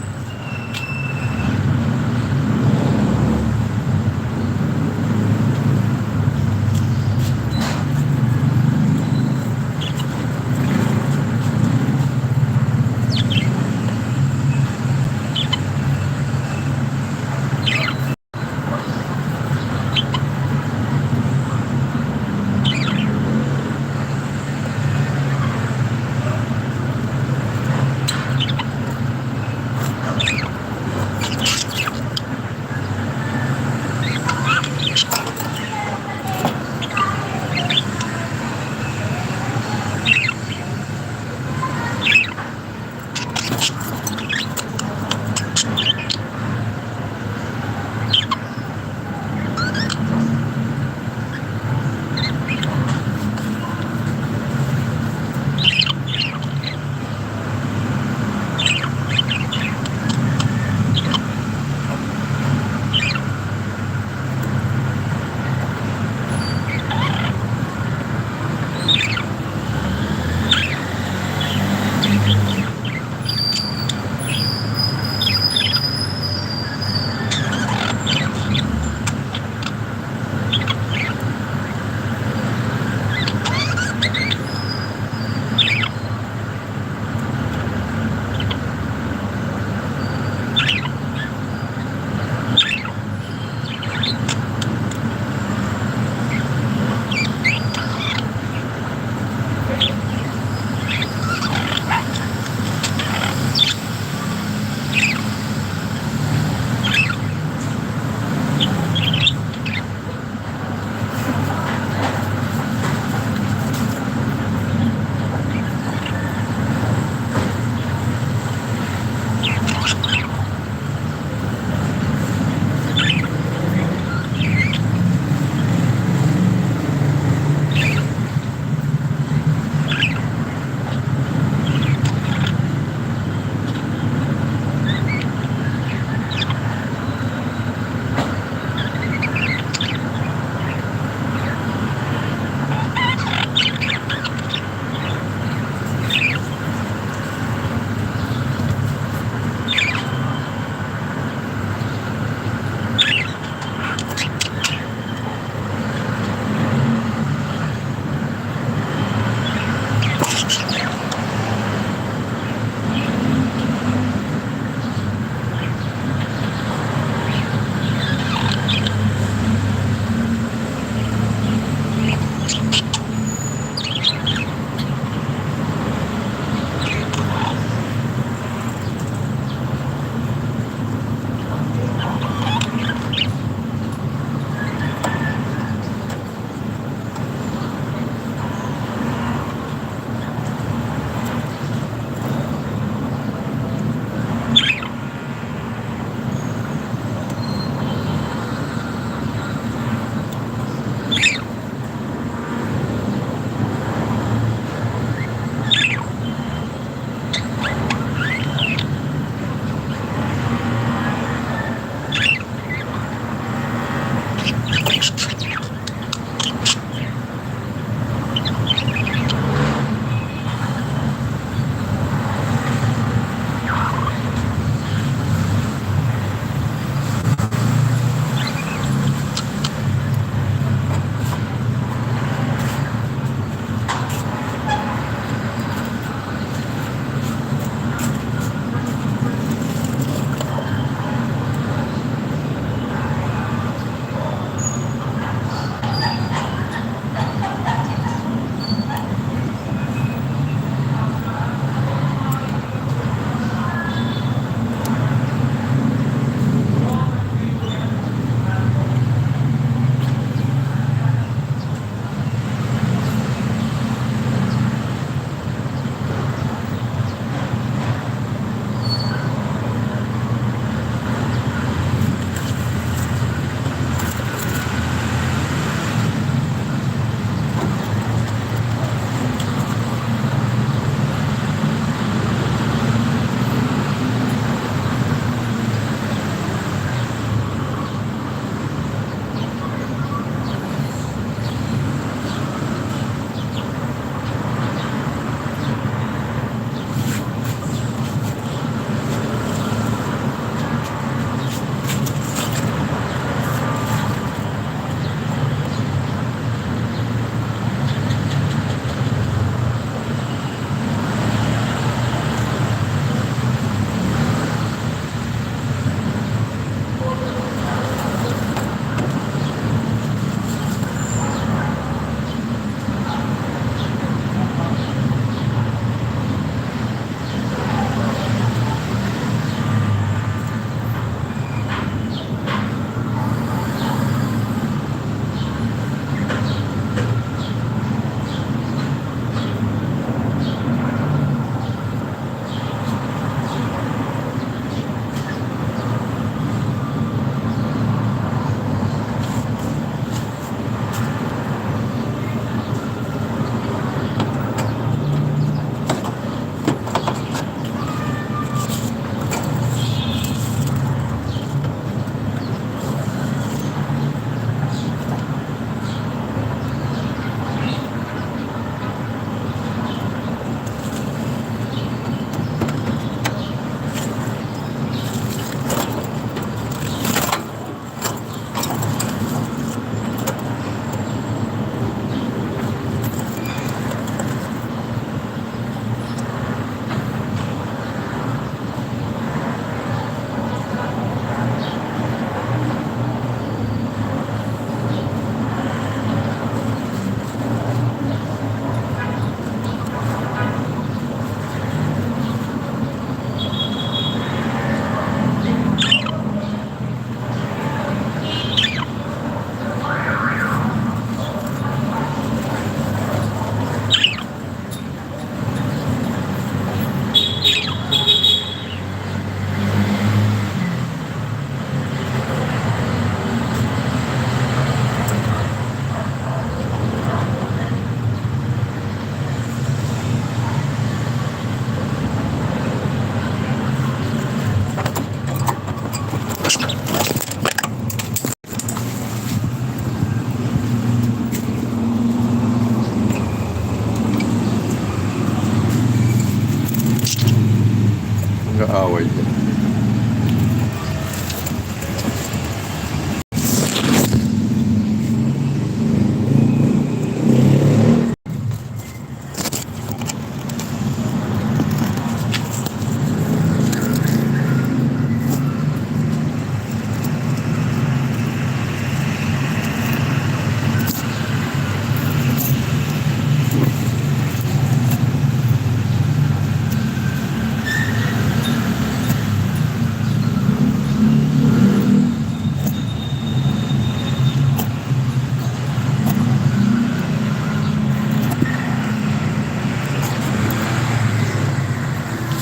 S1: Howard.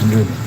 S1: Yun.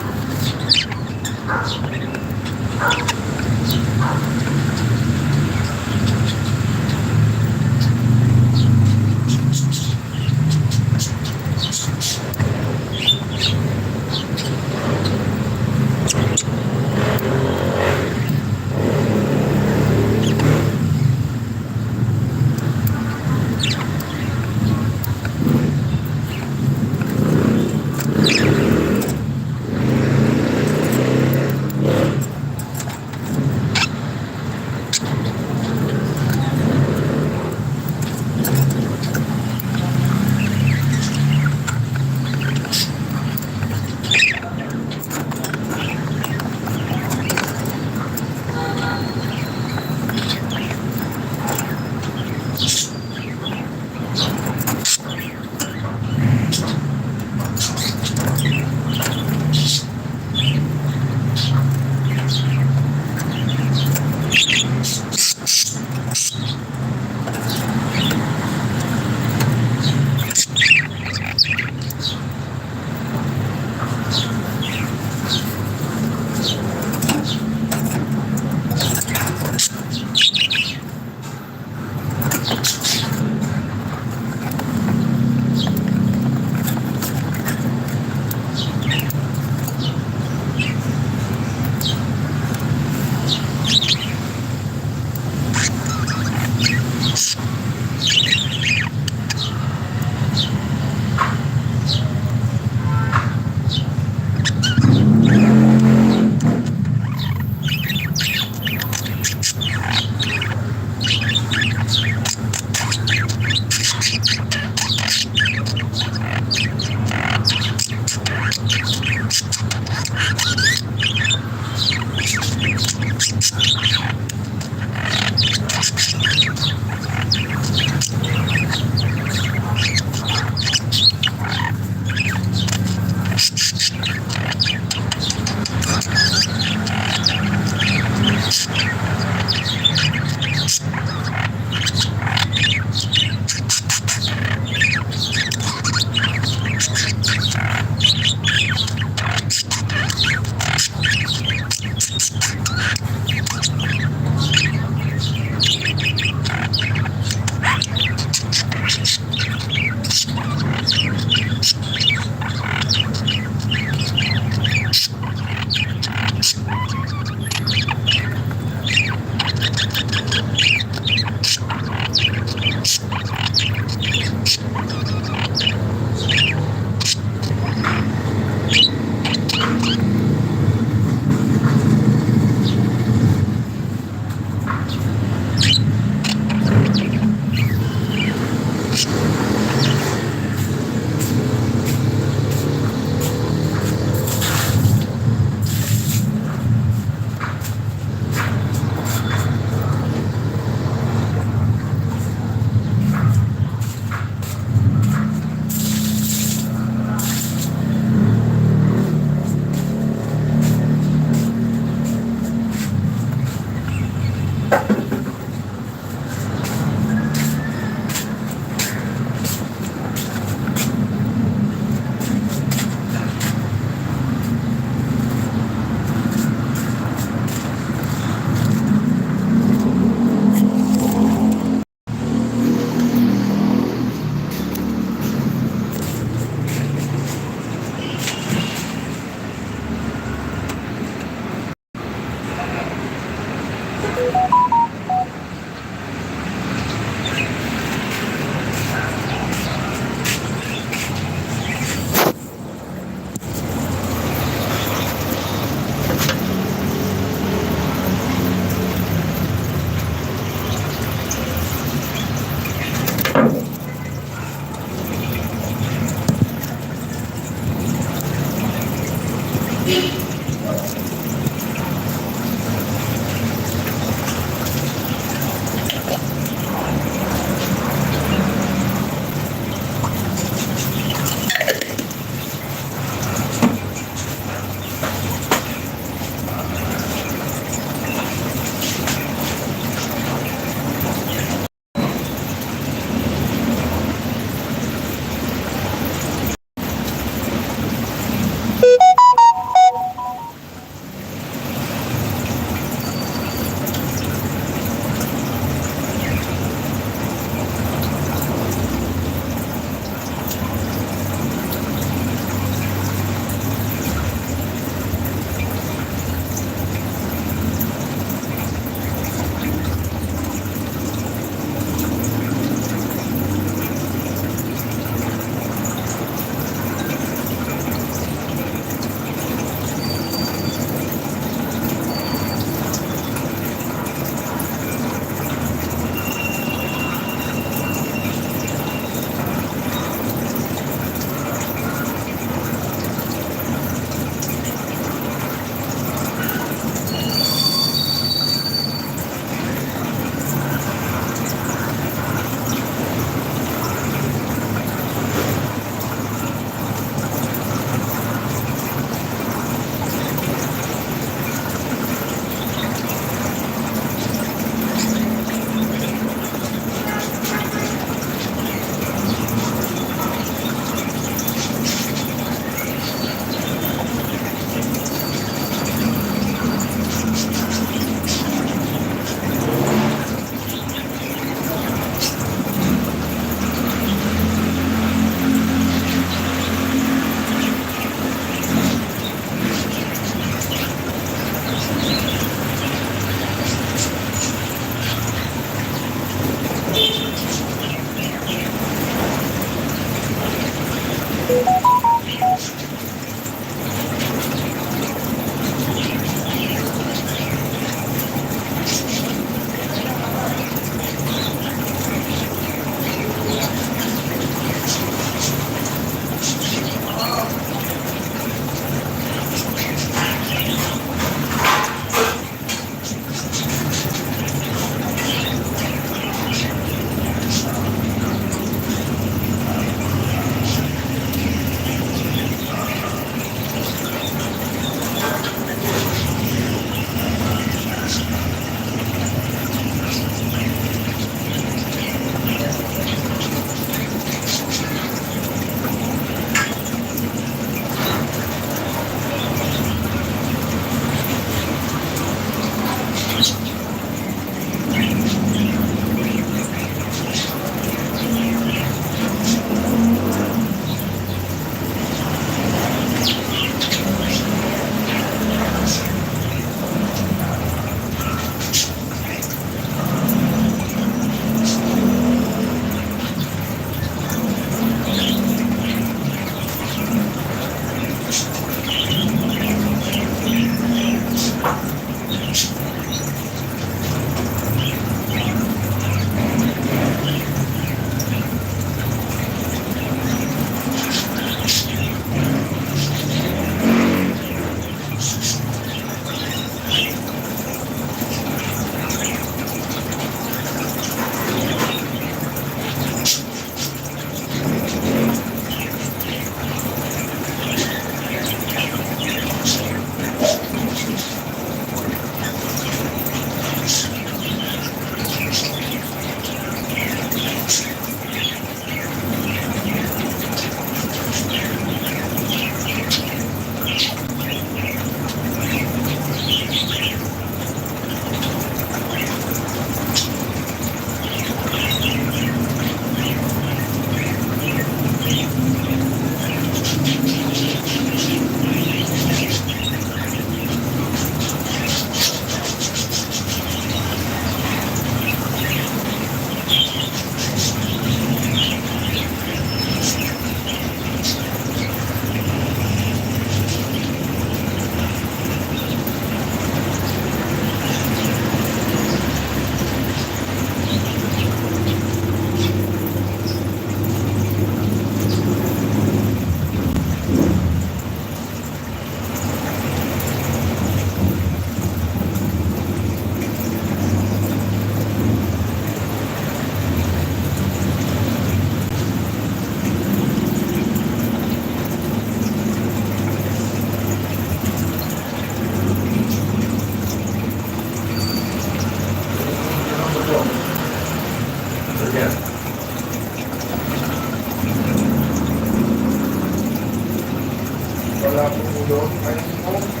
S1: Sarap ng ulo. Kain mo.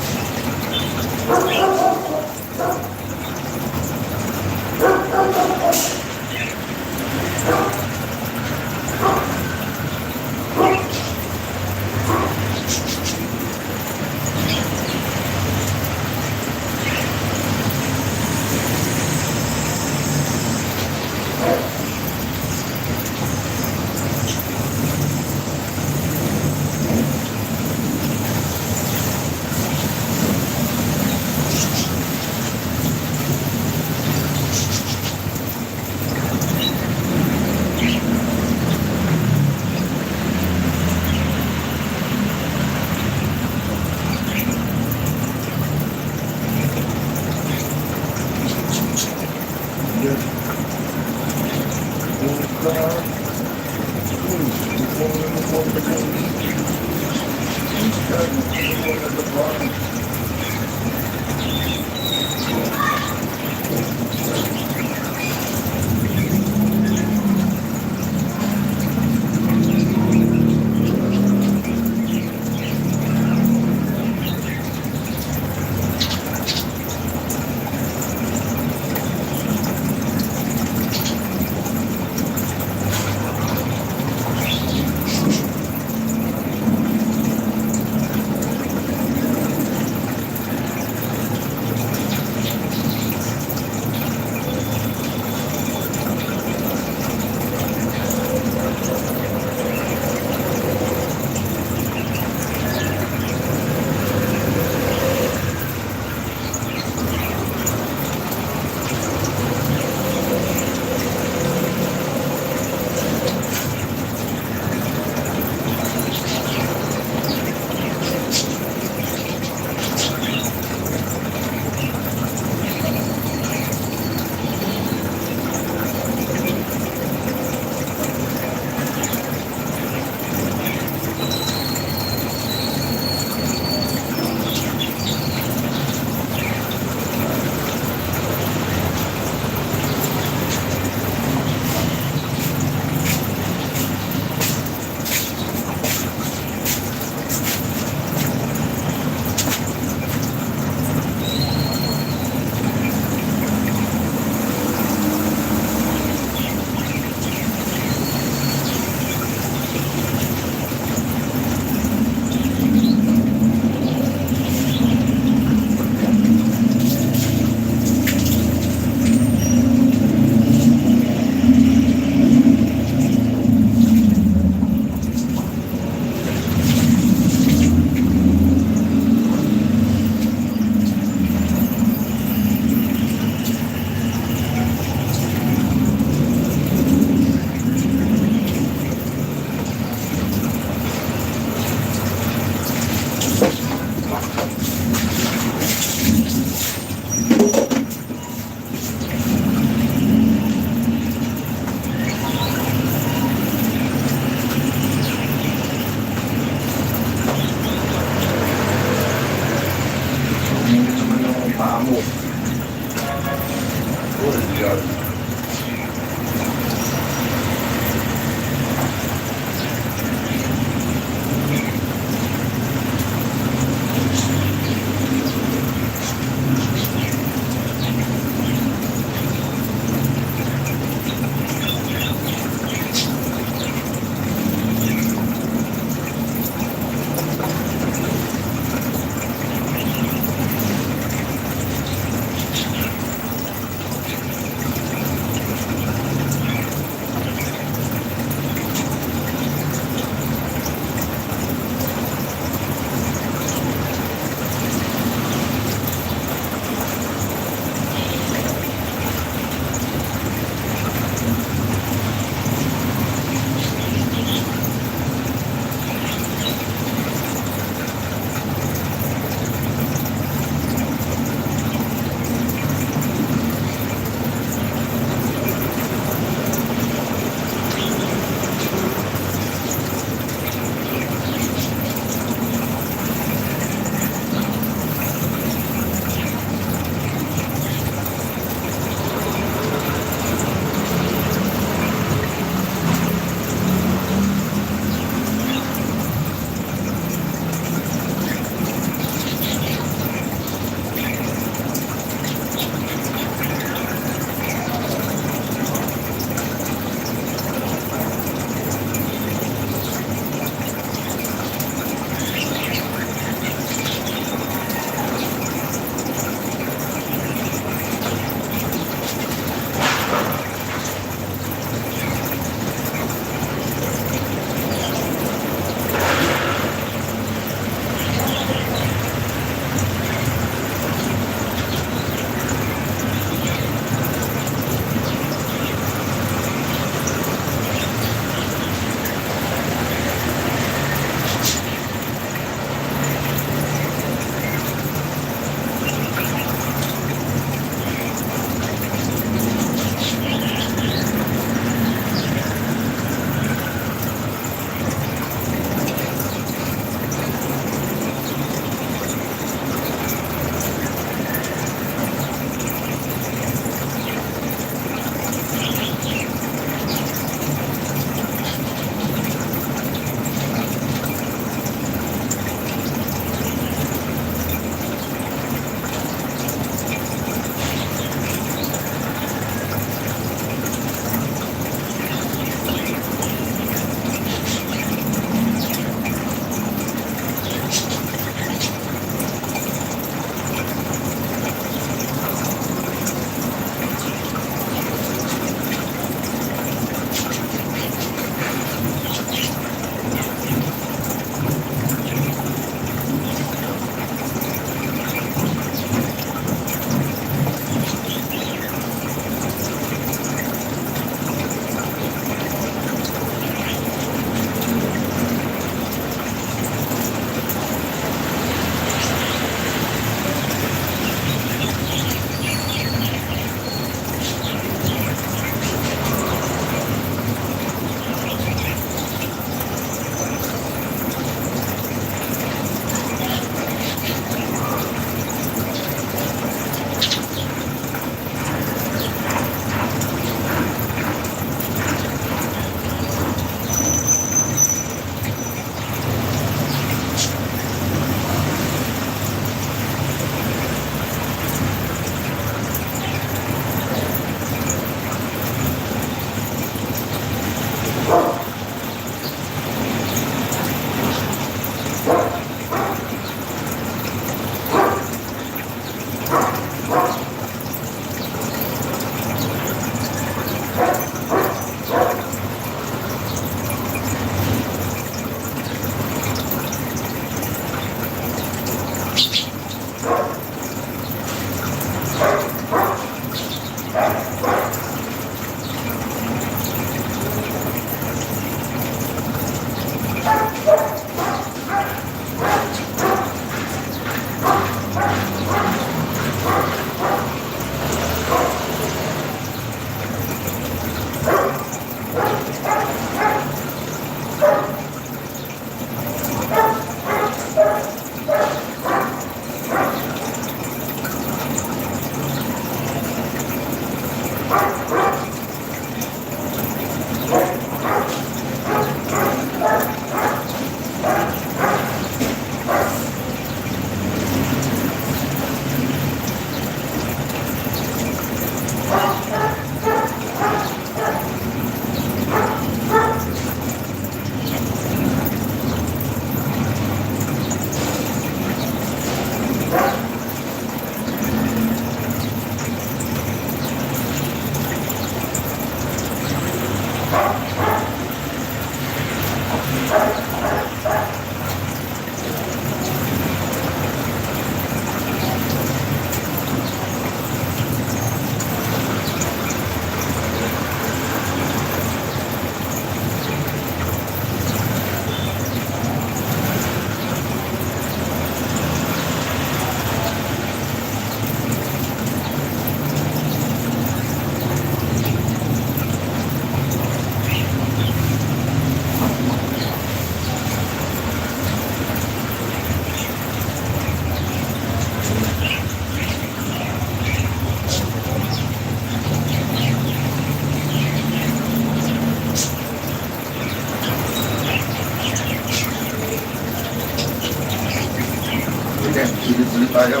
S1: ulit tayo.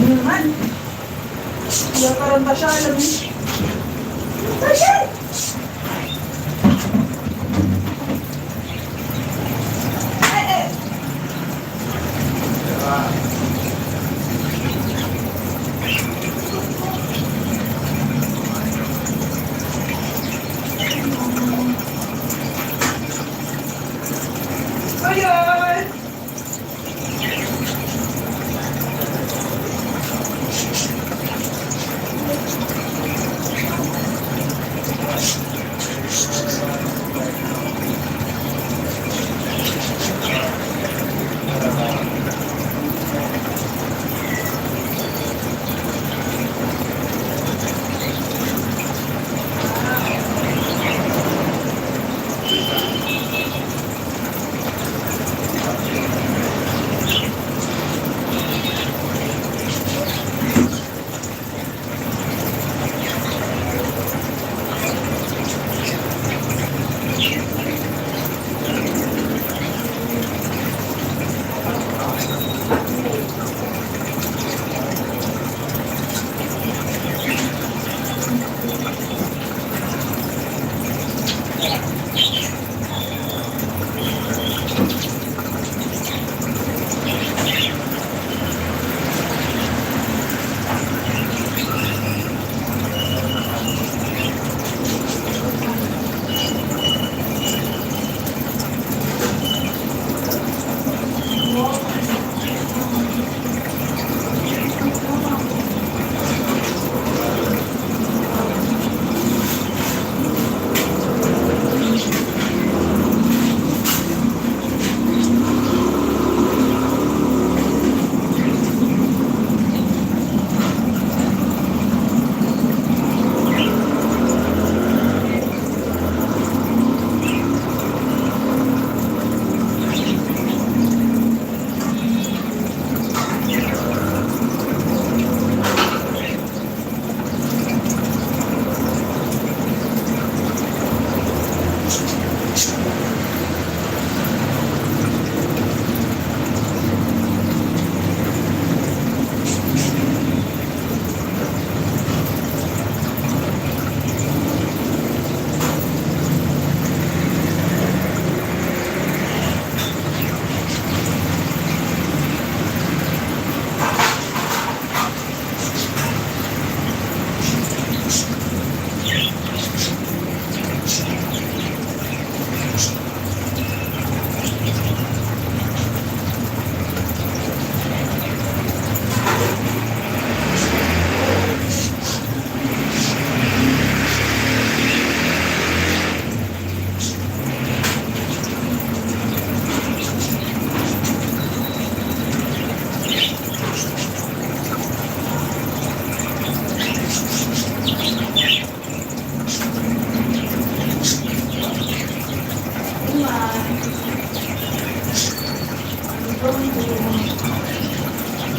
S5: Naman. Iya parang pa siya, alam mo. Tasyan! Ayan!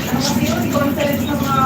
S5: Kasi yun, conference ng mga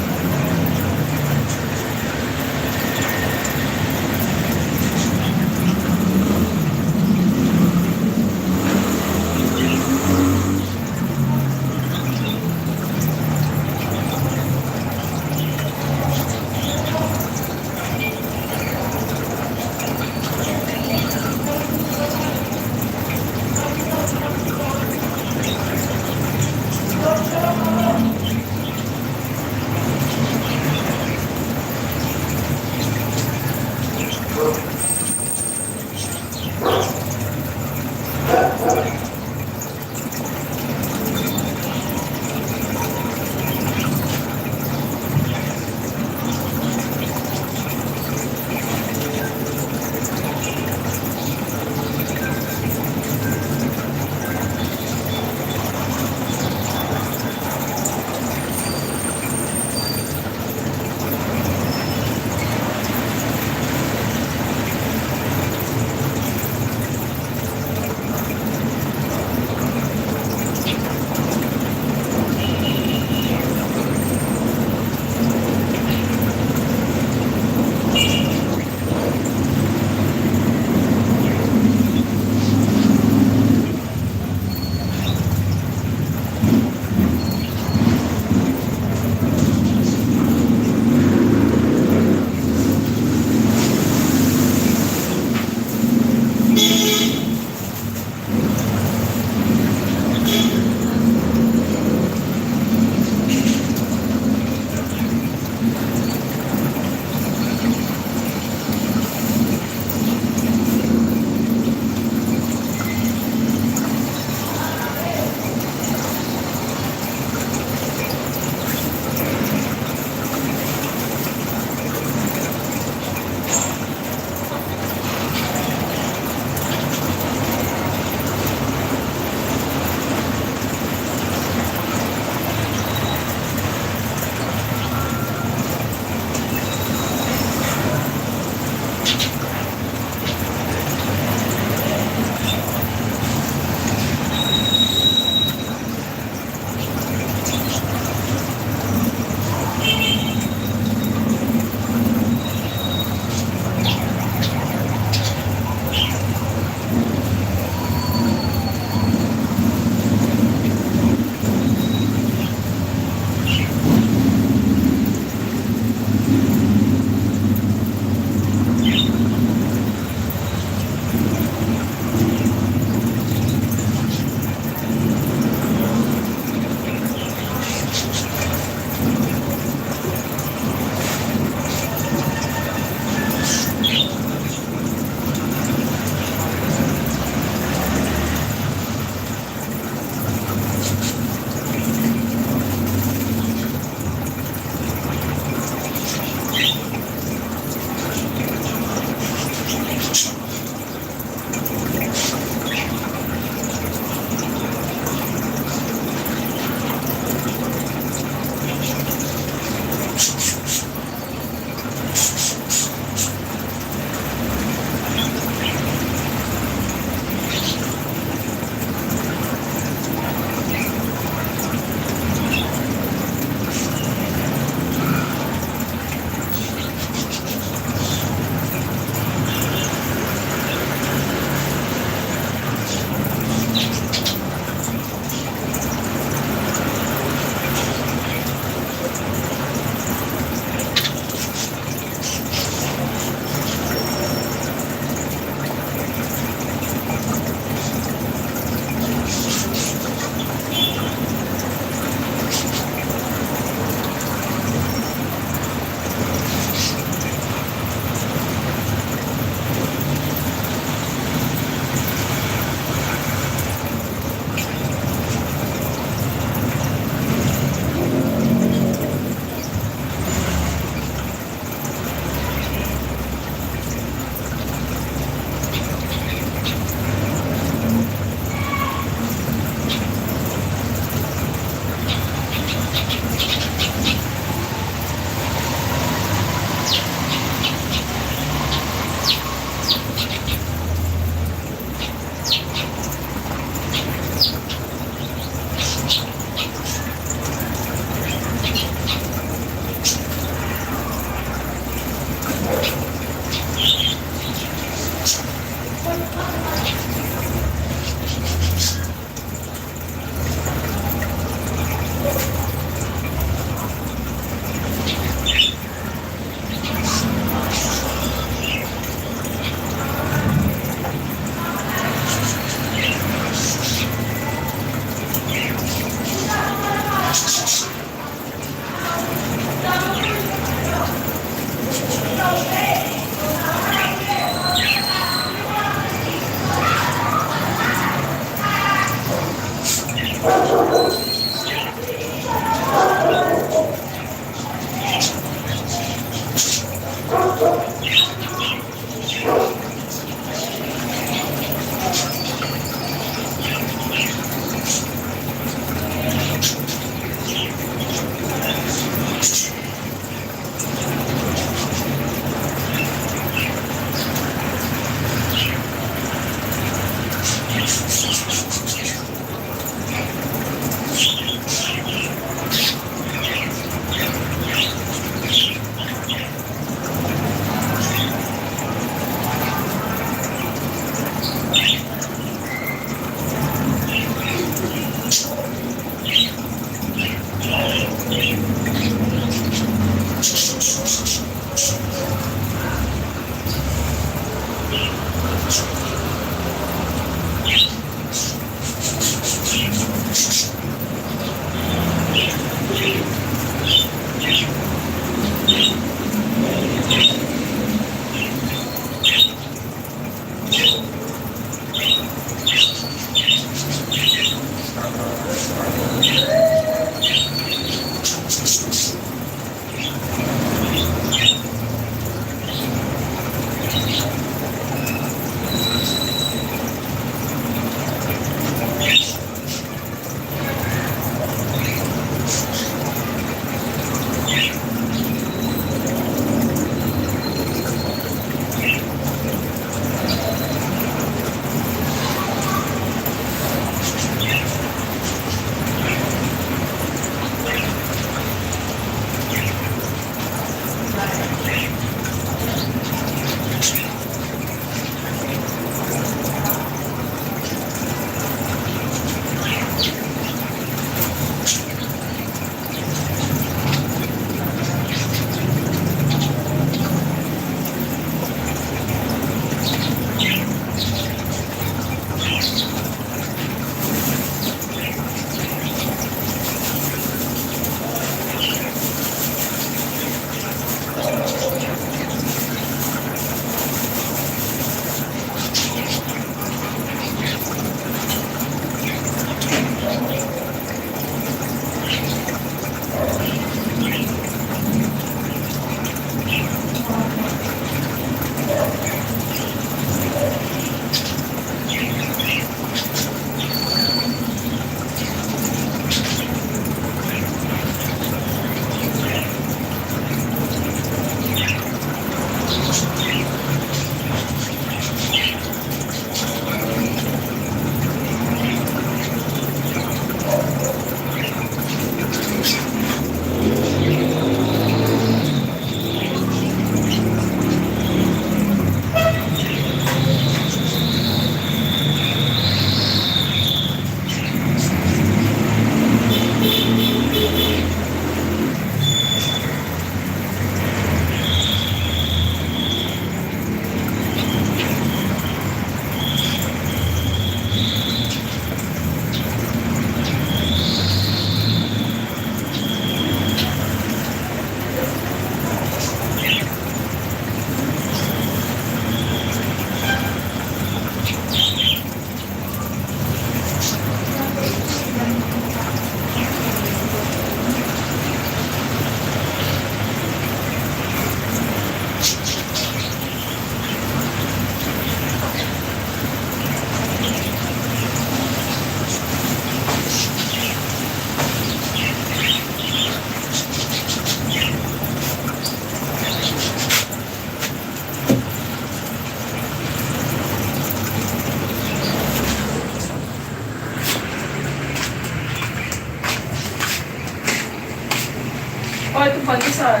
S5: Oh, ito pa, isa.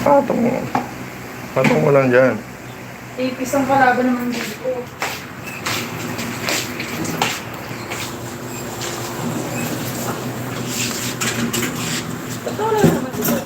S1: Patong mo. Patong mo lang dyan.
S5: Ipis ang kalaban naman dito. Ba't wala naman dito?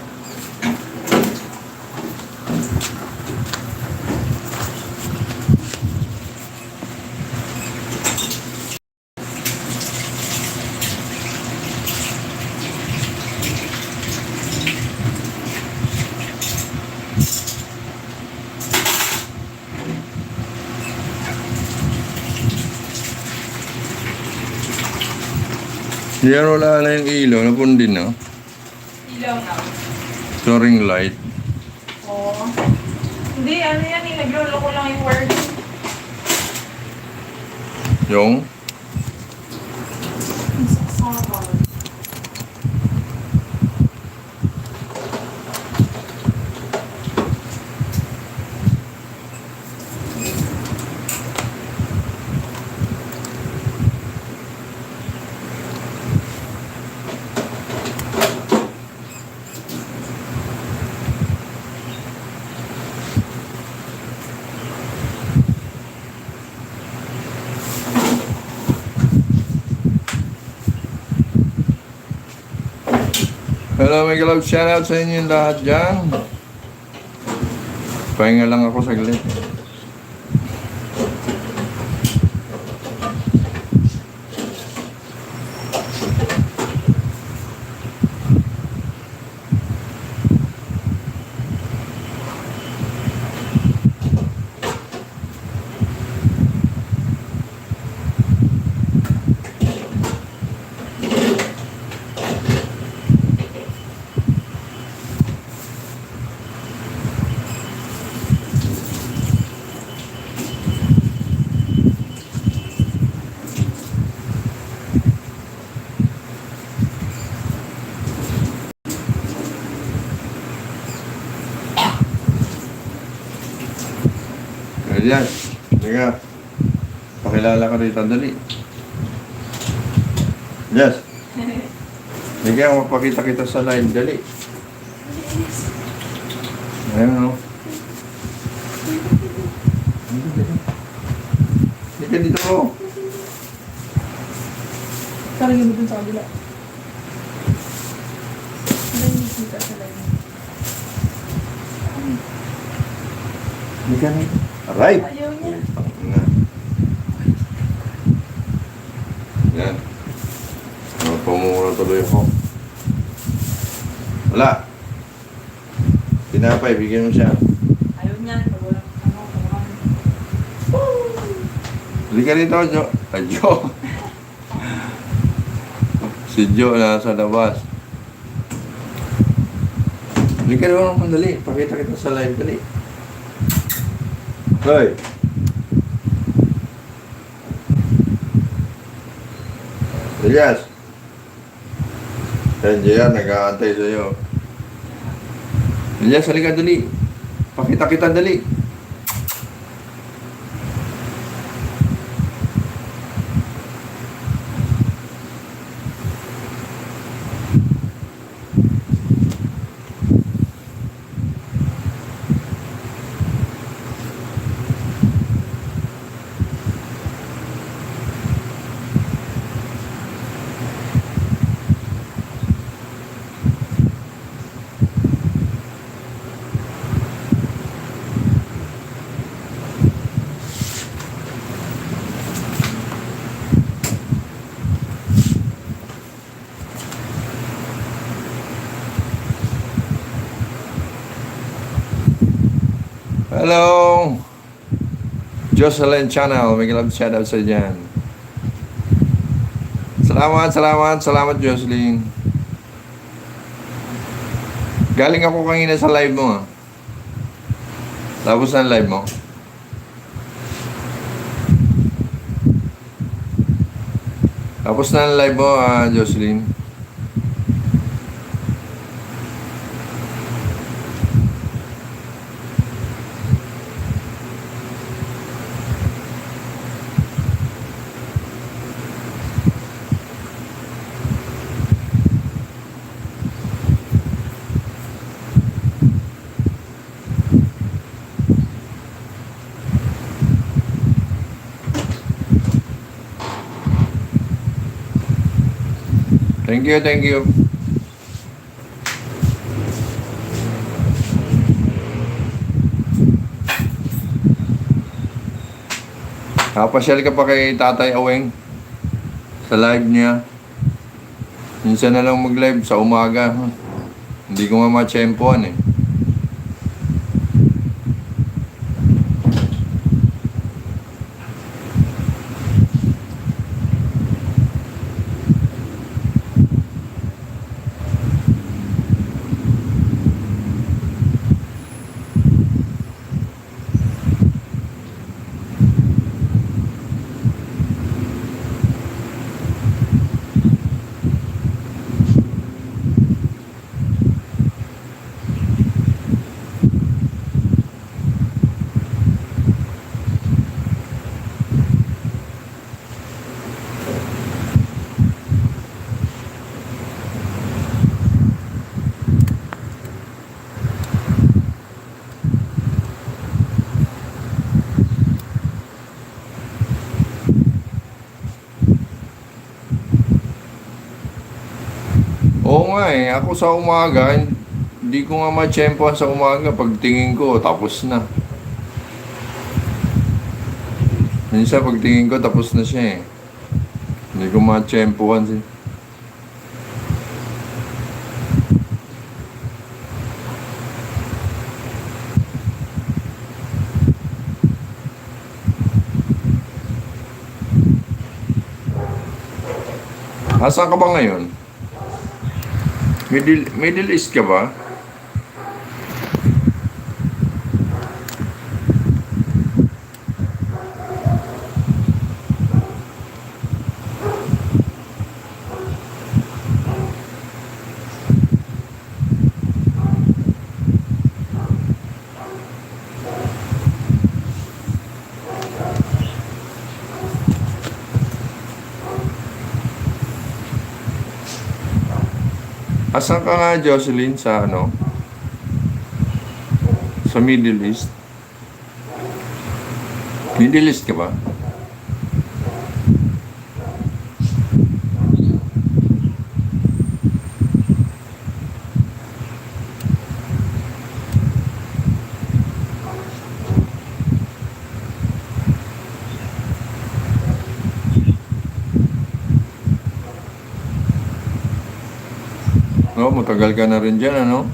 S1: Yan wala na yung ilaw. Napundin no?
S5: Ilaw na.
S1: So ring light.
S5: Oo. Hindi, ano yan eh. Naglolo ko lang yung word.
S1: Yung? Hello, Mega Love. Shoutout sa inyo lahat dyan. Pahinga lang ako saglit. Ayan, sige. Pakilala ka rito, dali. Yes. Sige, mapakita kita sa live, dali. Ayan o. Sige dito o.
S5: Parang yun dun sa kabila. Hindi kita sa live.
S1: Sige na. Alright.
S5: Ayaw niya.
S1: Yan. Pumura tuloy ako. Wala. Tinapay, bigyan mo siya.
S5: Ayaw niya. Pag walang
S1: Halika rito, Jo. Ay, Jo. Si Jo nasa labas. Halika rito naman, dali. Pakita kita sa live, dali. Hoy. Elias. Yan, Jaya, nag-aantay sa'yo. Elias, halika, dali. Pakita kita, dali. Hello! Jocelyn Channel, may love shoutout sa dyan. Salamat Jocelyn. Galing ako kanina sa live mo ah. Tapos na live mo. Tapos na ang live mo Jocelyn. Thank you. Kapasyal ka pa kay Tatay Aweng sa live niya. Minsan na lang mag-live sa umaga. Hindi ko ma-tsempoan eh. nga eh. Ako sa umaga, hindi ko nga ma-tsempohan sa umaga. Pagtingin ko, tapos na. Minsan pagtingin ko, tapos na siya eh. Hindi ko ma-tsempohan siya. Asan ka ba ngayon? Middle East ka ba? Asan ka nga, Jocelyn, sa ano? Sa Middle East? Middle East ka ba? Oh, matagal ka na rin dyan, ano?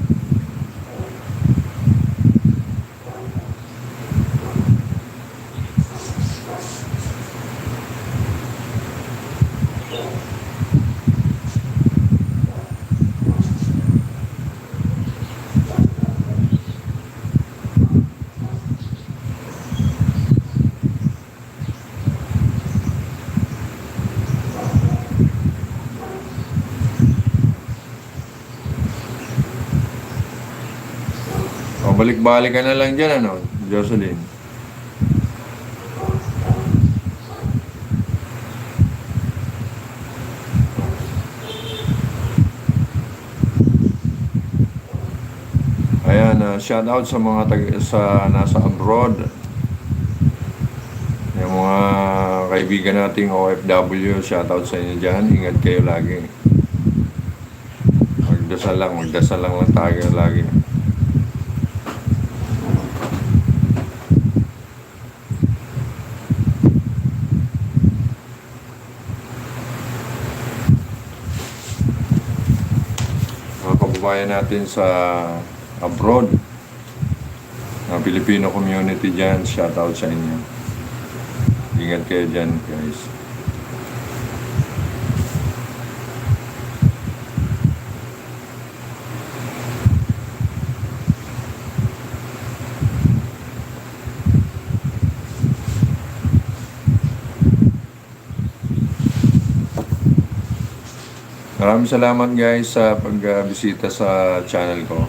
S1: O, balik-balik ka na lang dyan, ano, Jocelyn? Ayan, shout out sa mga nasa abroad. Yung mga kaibigan nating OFW, shout out sa inyo dyan. Ingat kayo lagi. Magdasal lang tayo lagi. Mga kababayan natin sa abroad, na Filipino community dyan, shout out sa inyo. Ingat kayo dyan, guys. Maraming salamat guys sa pagbisita sa channel ko.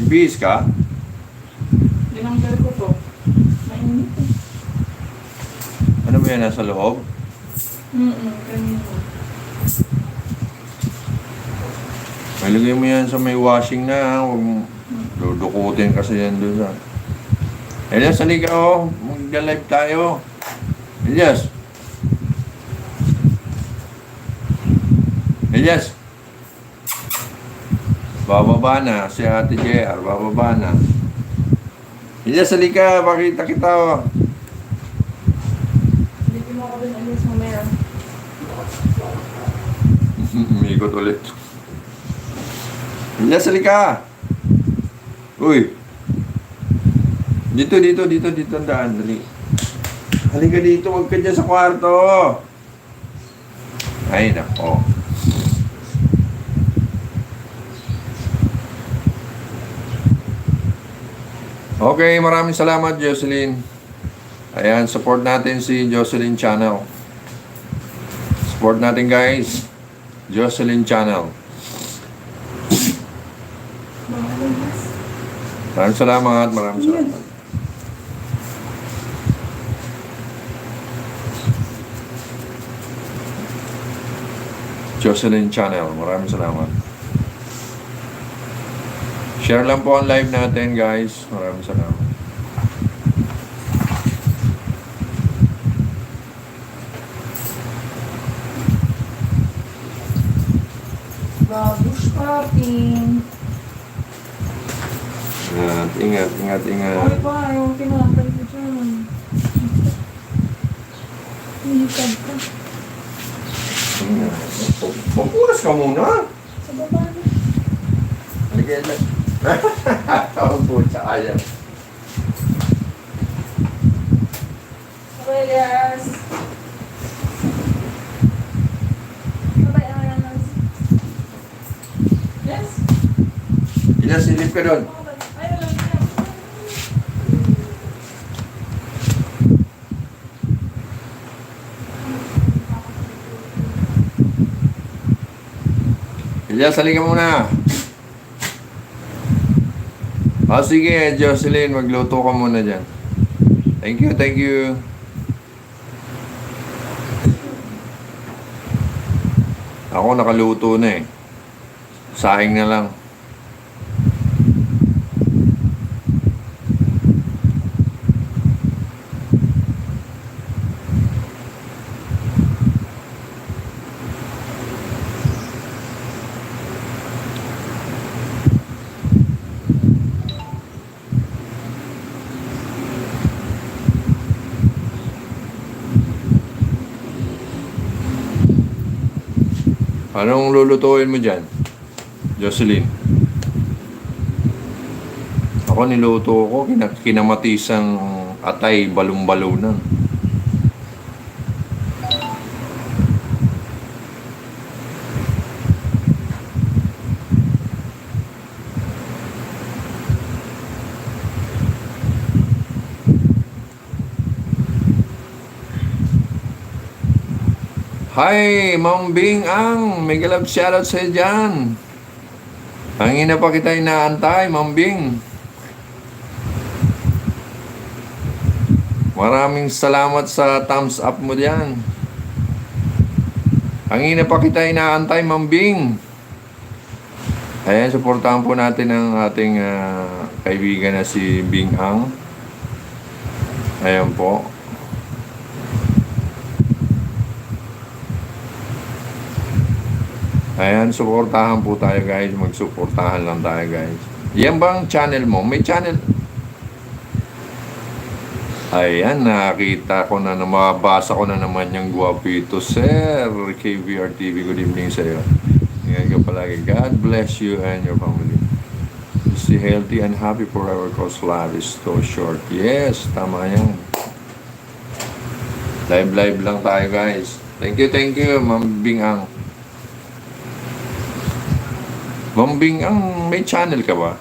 S1: Bibihis ka?
S5: Dinanggal ko to. Mainit eh.
S1: Ano ba yan, nasa loob?
S5: Kanina.
S1: Malagay mo yan sa may washing na. Huwag mo dudukutin kasi yan doon sa... Elias, halika oh. Mag-live tayo. Elias. Elias. Bababa na. Si Ate JR. Bababa na. Elias, halika. Pakita kita oh.
S5: Hindi mo ako dun alis mamaya.
S1: Umikot ulit. Elias, halika. Uy. Dito ang daan. Dali. Halika dito, wag ka dyan sa kwarto. Ay, nako. Okay, maraming salamat, Jocelyn. Ayan, support natin si Jocelyn Channel. Support natin, guys. Jocelyn Channel. Maraming salamat, maraming salamat. Jocelyn Channel, maraming salamat. Share lang po ang live natin, guys. Maraming salamat.
S5: Jocelyn.
S1: Ingat, ingat, ingat.
S5: Ay pa, yung tinapay ko dyan. Hihikab ka.
S1: Magpunas ka muna.
S5: Sa baba na.
S1: Halika lang. Tawag po, tsaka yan.
S5: Okay, yes. Bye-bye, Anas. Yes?
S1: Ilan, silip ka doon.
S5: Ay, wala na.
S1: Ilyas, halika muna. Sige, Jocelyn, magluto ka muna dyan. Thank you, thank you. Ako nakaluto na eh. Saing na lang. Anong lulutuin mo dyan, Jocelyn? Ako niluto ko, kinamatisang atay, balong-balunan. Hi, Ma'am Bing Ang. Mega love shoutout sa'yo dyan. Hangin na pa kita inaantay, Ma'am Bing. Maraming salamat sa thumbs up mo dyan. Hangin na pa kita inaantay, Ma'am Bing. Ayan, supportahan po natin ang ating kaibigan na si Bing Ang. Ayan po. Ayan, suportahan po tayo guys. Magsuportahan lang tayo guys. Yan bang channel mo? May channel? Ayan, nakita ko na, mabasa ko na naman yung guwapito, Sir KVR TV. Good evening sa iyo. Ingat ka palagi. God bless you and your family. Stay healthy and happy forever because life is so short. Yes, tama yan. Live lang tayo guys. Thank you, Ma'am Bing Ang. Ma'am Bing Ang, may channel ka ba?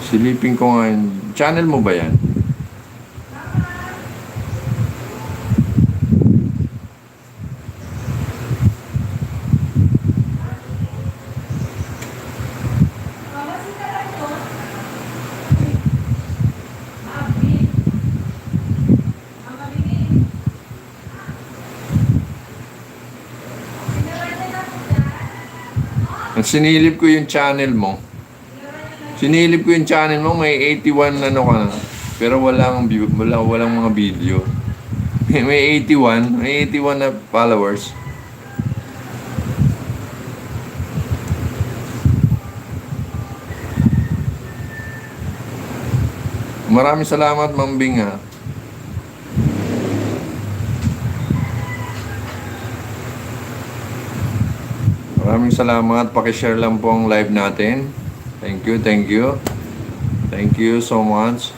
S1: Silipin ko nga yun. Channel mo ba yan? Sinilip ko yung channel mo. May 81 ano ka na. Pero walang mga video. May 81 na followers. Maraming salamat, Ma'am Bing, ha. Maraming salamat. Paki-share lang po ang live natin. Thank you. Thank you so much.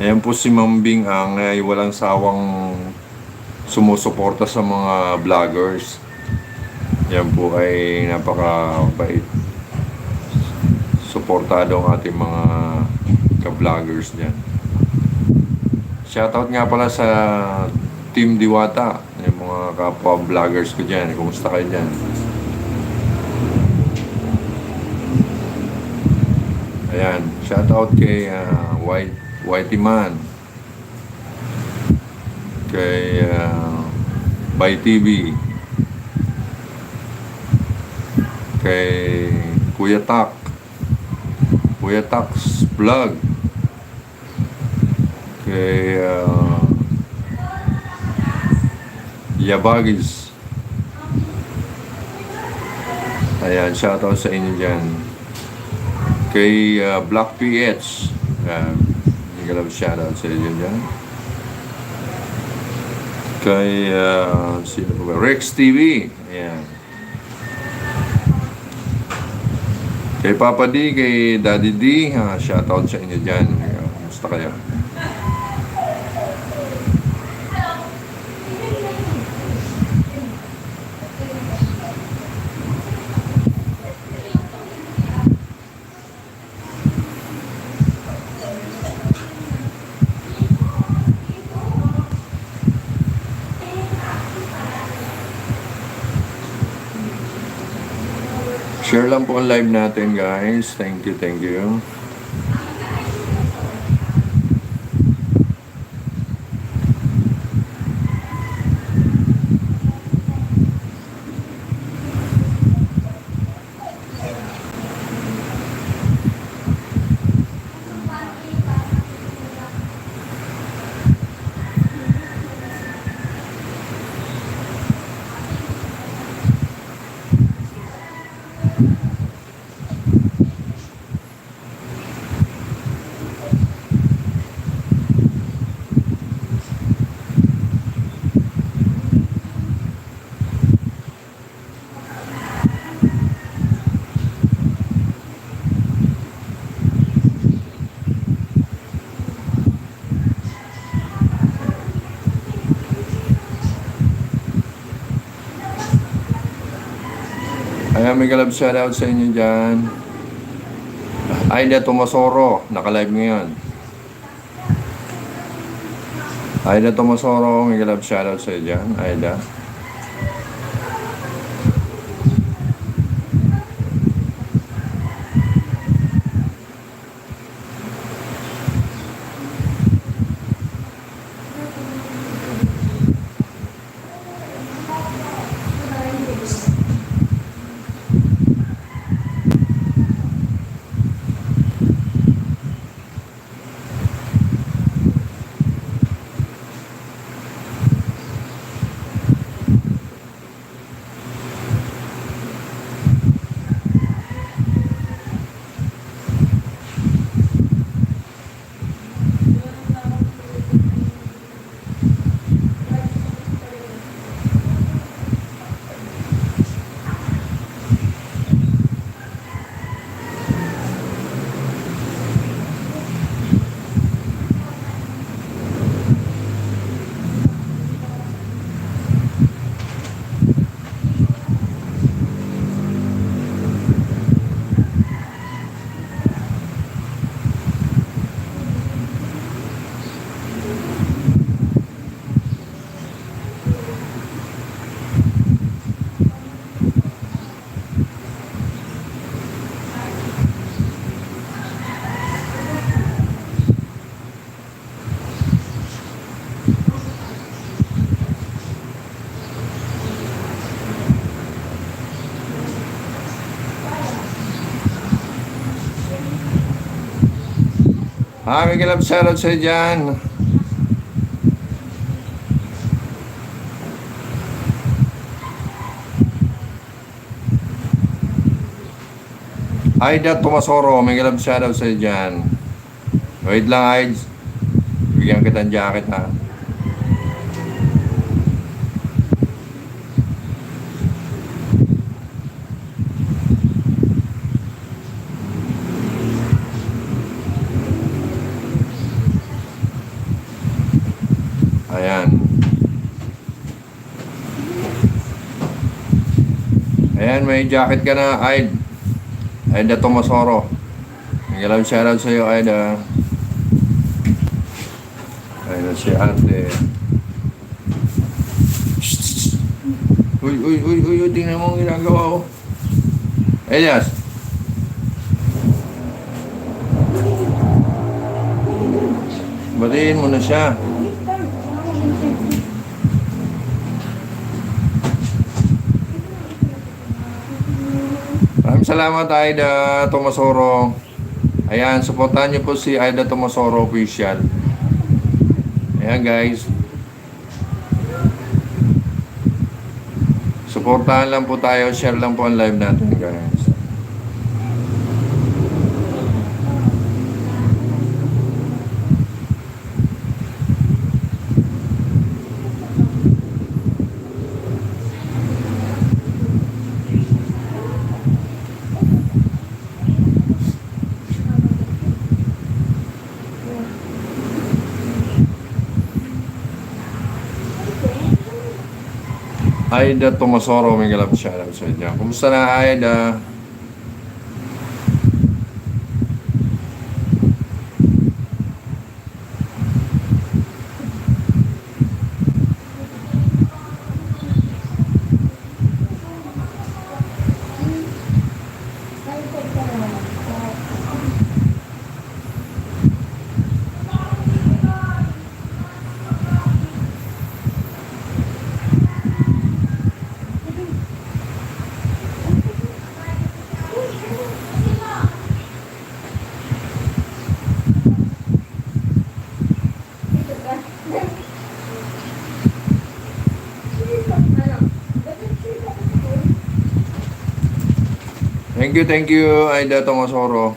S1: Ayan po si Ma'am Bing Ang ay walang sawang sumusuporta sa mga vloggers. Yan po ay napaka-bait. Suportado ang ating mga ka-vloggers dyan. Shoutout nga pala sa Team Diwata, yung mga kapwa-vloggers ko dyan. Kumusta kayo dyan? Ayan, shoutout kay Whitey Man, kay By TV, Kay Kuya Tak. Kuya Tak's Vlog. Kay Yabagis. Ayan, shoutout sa inyo dyan. Kay Black PH. Shoutout sa inyo dyan. Kay sino ba? Rex TV. Ayan. Kay Papa D, kay Daddy D, shoutout sa inyo dyan. Gusto kayo? Share lang po ang live natin, guys. Thank you, thank you. Ayan, may galab shoutout sa inyo dyan. Aida Tomasoro, naka-live ngayon. Aida Tomasoro, may galab shoutout sa inyo dyan. Aida. May galab shoutout sa dyan. Aida Tomasoro, may galab shoutout sa dyan. Wait lang, Aida. Bigyan kita ng jacket, ha. Ayan. Ayan, may jacket ka na, Aida Tomasoro. May galab shoutout sa iyo, Aida. Ayan si ate. Uy, tingnan mo ang ginagawa ko. Elias. Batiin mo na siya. salamat Aida Tomasoro. Ayan, supportahan niyo po si Aida Tomasoro official. Ayan guys. Supportahan lang po tayo, share lang po ang live natin guys. Aida Tomasoro, may galap shoutout sa inyo. Kumusta na Aida? Thank you, Aida Tomasoro.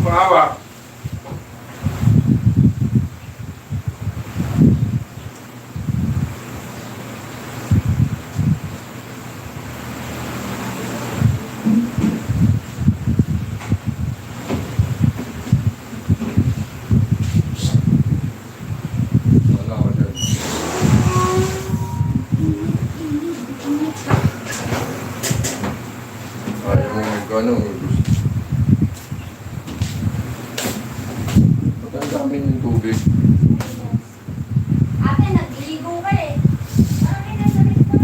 S1: Pahawak. Wala ko dyan. Ayaw mo ano, ba't ang dami ng tubig?
S3: Ate, nagligo ka eh. Ano may nasa rito?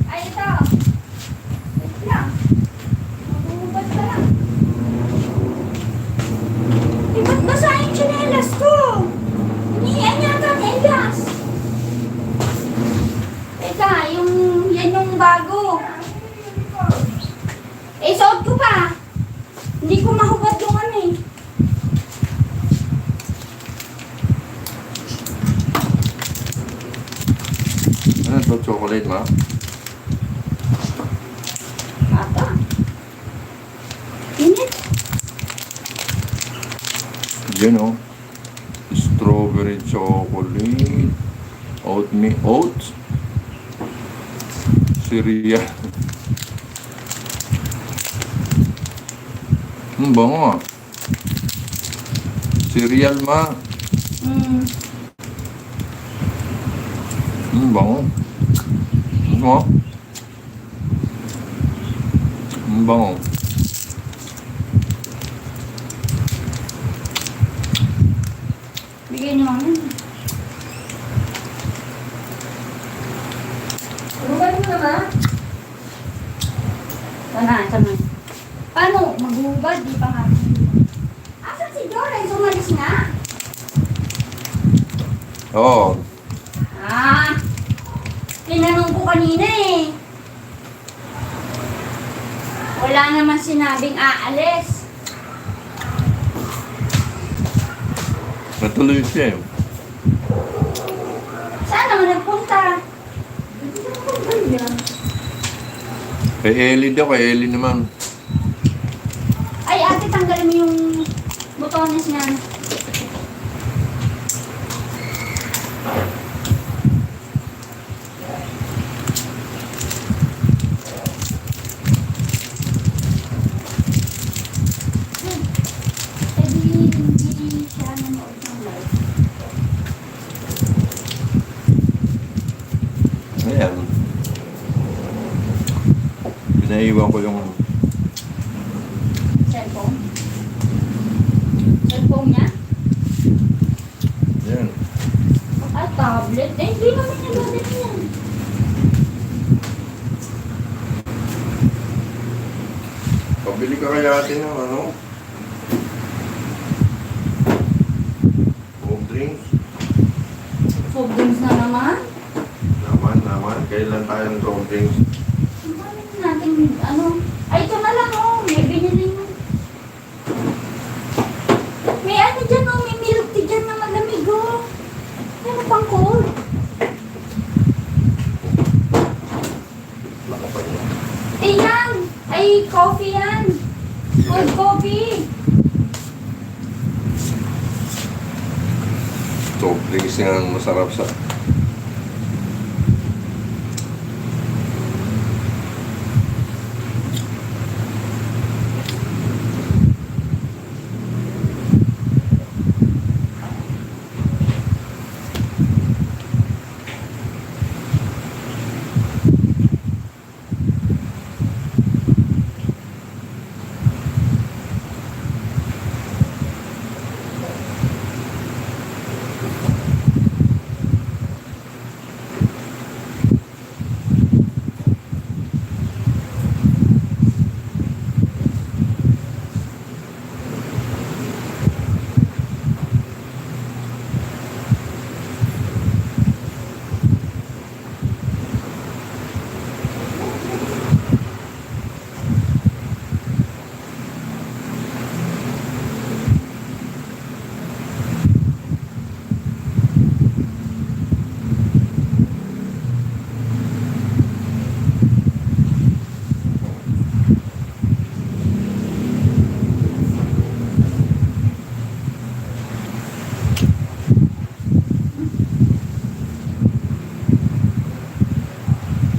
S3: Ay, ito. Wait lang. Magubad ka lang. Eh, ba't basa yung tsinelas ko? Hinihiyan niya ka, Elias. Teka, yan yung bago. Eh, suot ko pa. Hindi ko mahubad yung ano eh.
S1: Ano ito? Chocolate, ma?
S3: Ata. Init.
S1: Yan o. Strawberry chocolate. Oats. Cereal. Bango ah. Cereal, ma. Bango. Bango. Bango.
S3: Bigyan niyo naman. Rugal mo na ba? Sana. Paano? Maghubad? Di pa nga. Asan si Doris? Umalis na.
S1: Oo.
S3: Tinanong ko kanina eh. Wala naman sinabing aalis.
S1: Natuloy siya eh.
S3: Saan naman nagpunta?
S1: Kay Ellie daw, kay Ellie naman.
S3: Ay, ate, tanggalin mo yung botones niyan. Eh, hindi siya nanood ng live.
S1: Ayan. Pinaiwan ko yung
S3: Cellphone? Cellphone niya?
S1: yan.
S3: Ay, tablet. Eh, hindi naman nagamit yan.
S1: Pabili ka kaya natin ng ano? Cold drinks.
S3: Soft drinks na naman.
S1: Naman. Kailan tayo ng cold drinks?
S3: Ang dami natin, ano. Ay, ito na lang, oh. May binili mo. May ano dyan, oh. May milk tea dyan na malamig, oh. Ano pang cold?
S1: Laka pa niya.
S3: Eh, yan. Ay, coffee yan. Cold coffee.
S1: Cold drinks yan, masarap sa...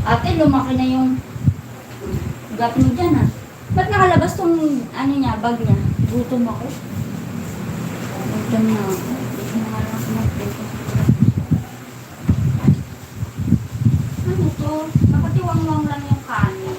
S3: Ate, lumaki na yung gat mo dyan ah. Ba't nakalabas tong ano niya, bag niya? Gutom ako. Gutom na ako. Hindi ko nakalakas. Ano to? Nakatiwang-wang lang yung kanin.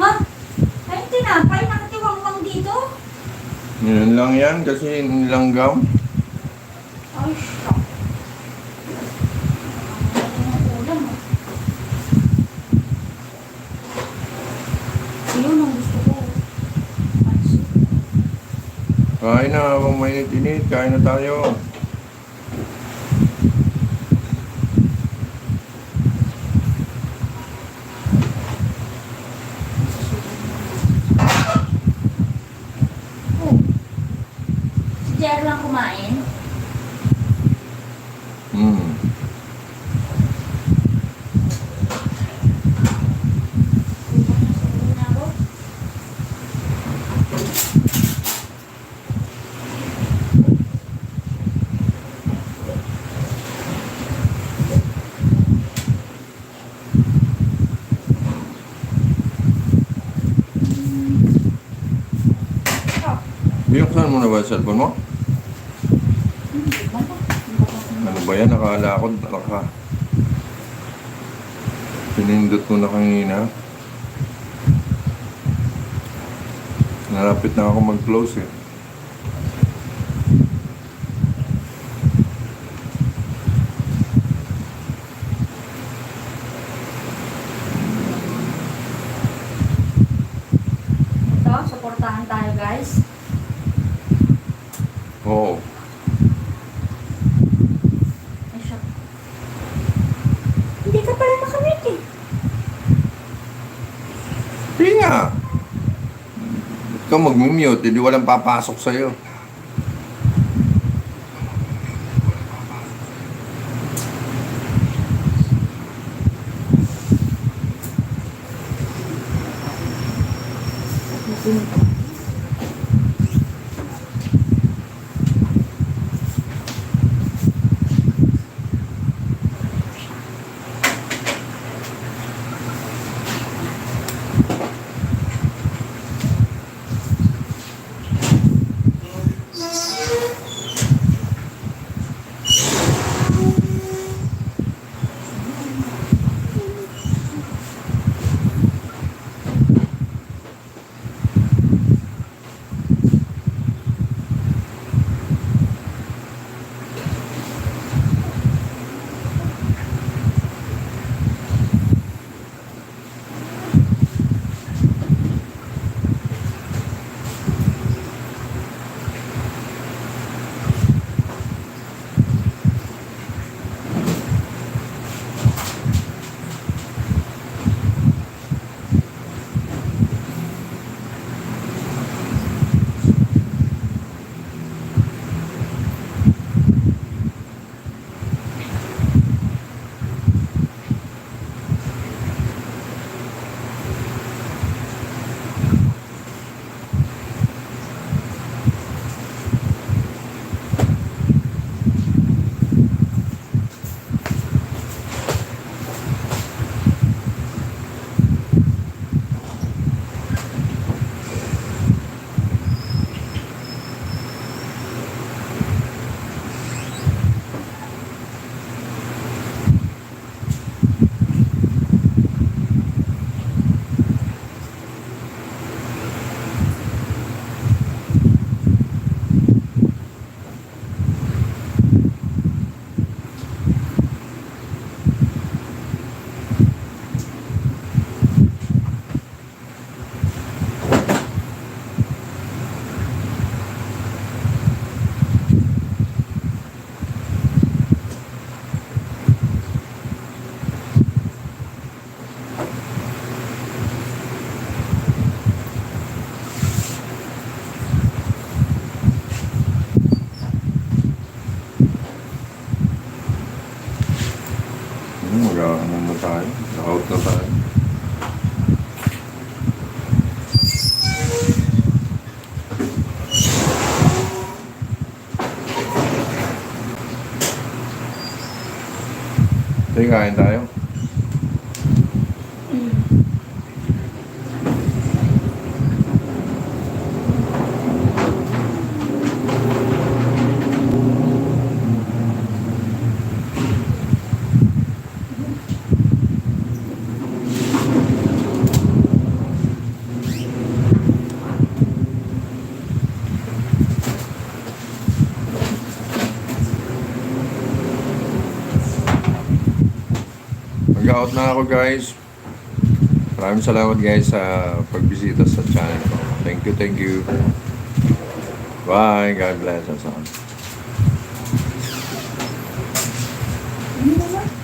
S3: Ha? Ay, tinapay, nakatiwang-wang dito?
S1: Yun lang yan kasi nilanggam.
S3: Ay, shock. Ang ulam, ah. Yun ang gusto ko. Pansit.
S1: Kain na habang mainit-init. Kain na tayo.
S3: Oh. Si Jer lang kumain.
S1: Hmm.
S3: Subo na ako. Oh,
S1: Binuksan mo na ba yung cellphone mo?
S3: hindi ba to?
S1: Ano ba yan? Nakalakot. Pinindot ko na kanina. Narapit na ako mag-close eh.
S3: Ito, supportahan tayo guys.
S1: Oo.
S3: Ay, shock. Hindi ka pala nakamit eh.
S1: Pinga! Ikaw mag-mute, hindi walang papasok sa'yo. Out na tayo. Sige, kain tayo. Mag-out na ako guys. Maraming salamat guys sa pagbisita sa channel ko. Thank you, thank you. Bye. God bless us all.
S3: Ano naman?